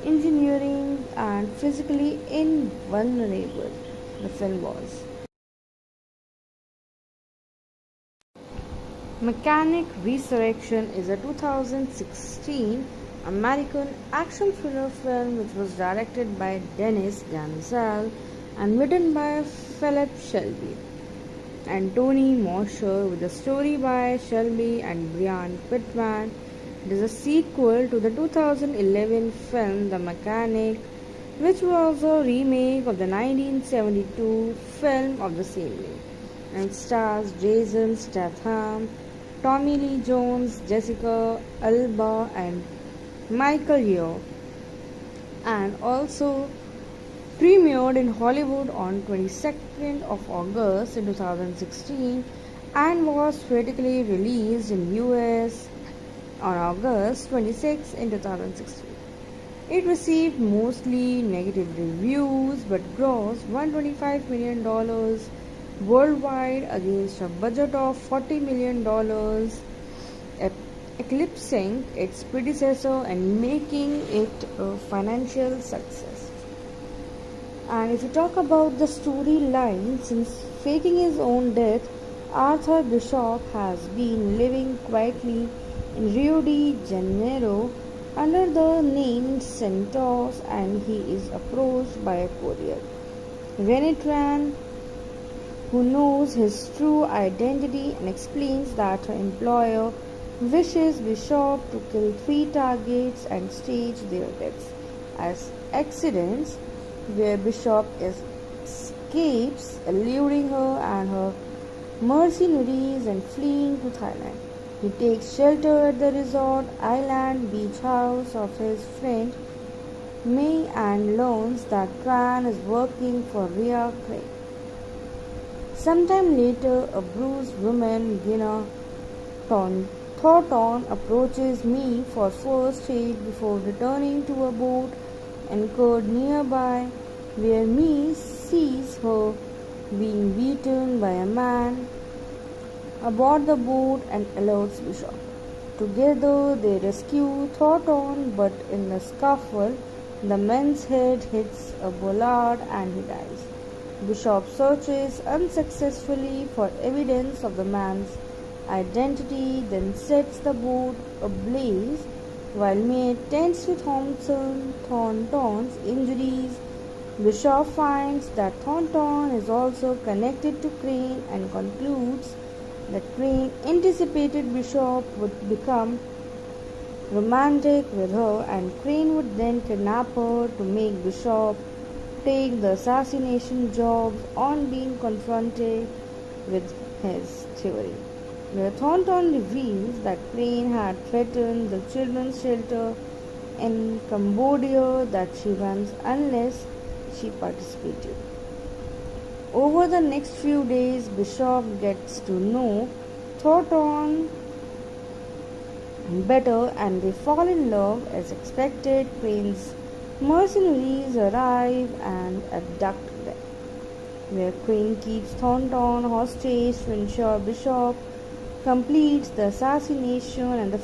engineering, and physically invulnerable. The film was. Mechanic Resurrection is a 2016 American action thriller film which was directed by Dennis Gansel and written by Philip Shelby and Tony Mosher, with a story by Shelby and Brian Pittman. It is a sequel to the 2011 film The Mechanic, which was a remake of the 1972 film of the same name, and stars Jason Statham, Tommy Lee Jones, Jessica Alba, and Michael Yeoh, and also premiered in Hollywood on 22nd of August in 2016 and was critically released in US on August 26 in 2016. It received mostly negative reviews but grossed $125 million worldwide against a budget of $40 million, eclipsing its predecessor and making it a financial success. And if you talk about the storyline, since faking his own death, Arthur Bishop has been living quietly in Rio de Janeiro under the name Santos, and he is approached by a courier, Rennie Tran, who knows his true identity and explains that her employer wishes Bishop to kill three targets and stage their deaths as accidents, where Bishop escapes, eluding her and her mercenaries and fleeing to Thailand. He takes shelter at the resort island beach house of his friend May and learns that Tran is working for Ria Craig. Sometime later, a bruised woman, Gina Thornton, approaches me for first aid before returning to a boat anchored nearby, where me sees her being beaten by a man aboard the boat and alerts Bishop. Together they rescue Thornton, but in the scuffle, the man's head hits a bollard and he dies. Bishop searches unsuccessfully for evidence of the man's identity, then sets the boat ablaze while May tends to Thornton's injuries. Bishop finds that Thornton is also connected to Crane and concludes that Crane anticipated Bishop would become romantic with her, and Crane would then kidnap her to make Bishop take the assassination job on being confronted with his theory, where Thornton reveals that Crane had threatened the children's shelter in Cambodia that she runs unless she participated. Over the next few days, Bishop gets to know Thornton better and they fall in love as expected. Crane's mercenaries arrive and abduct them, where Crane keeps Thornton hostage to ensure Bishop completes the assassination, and the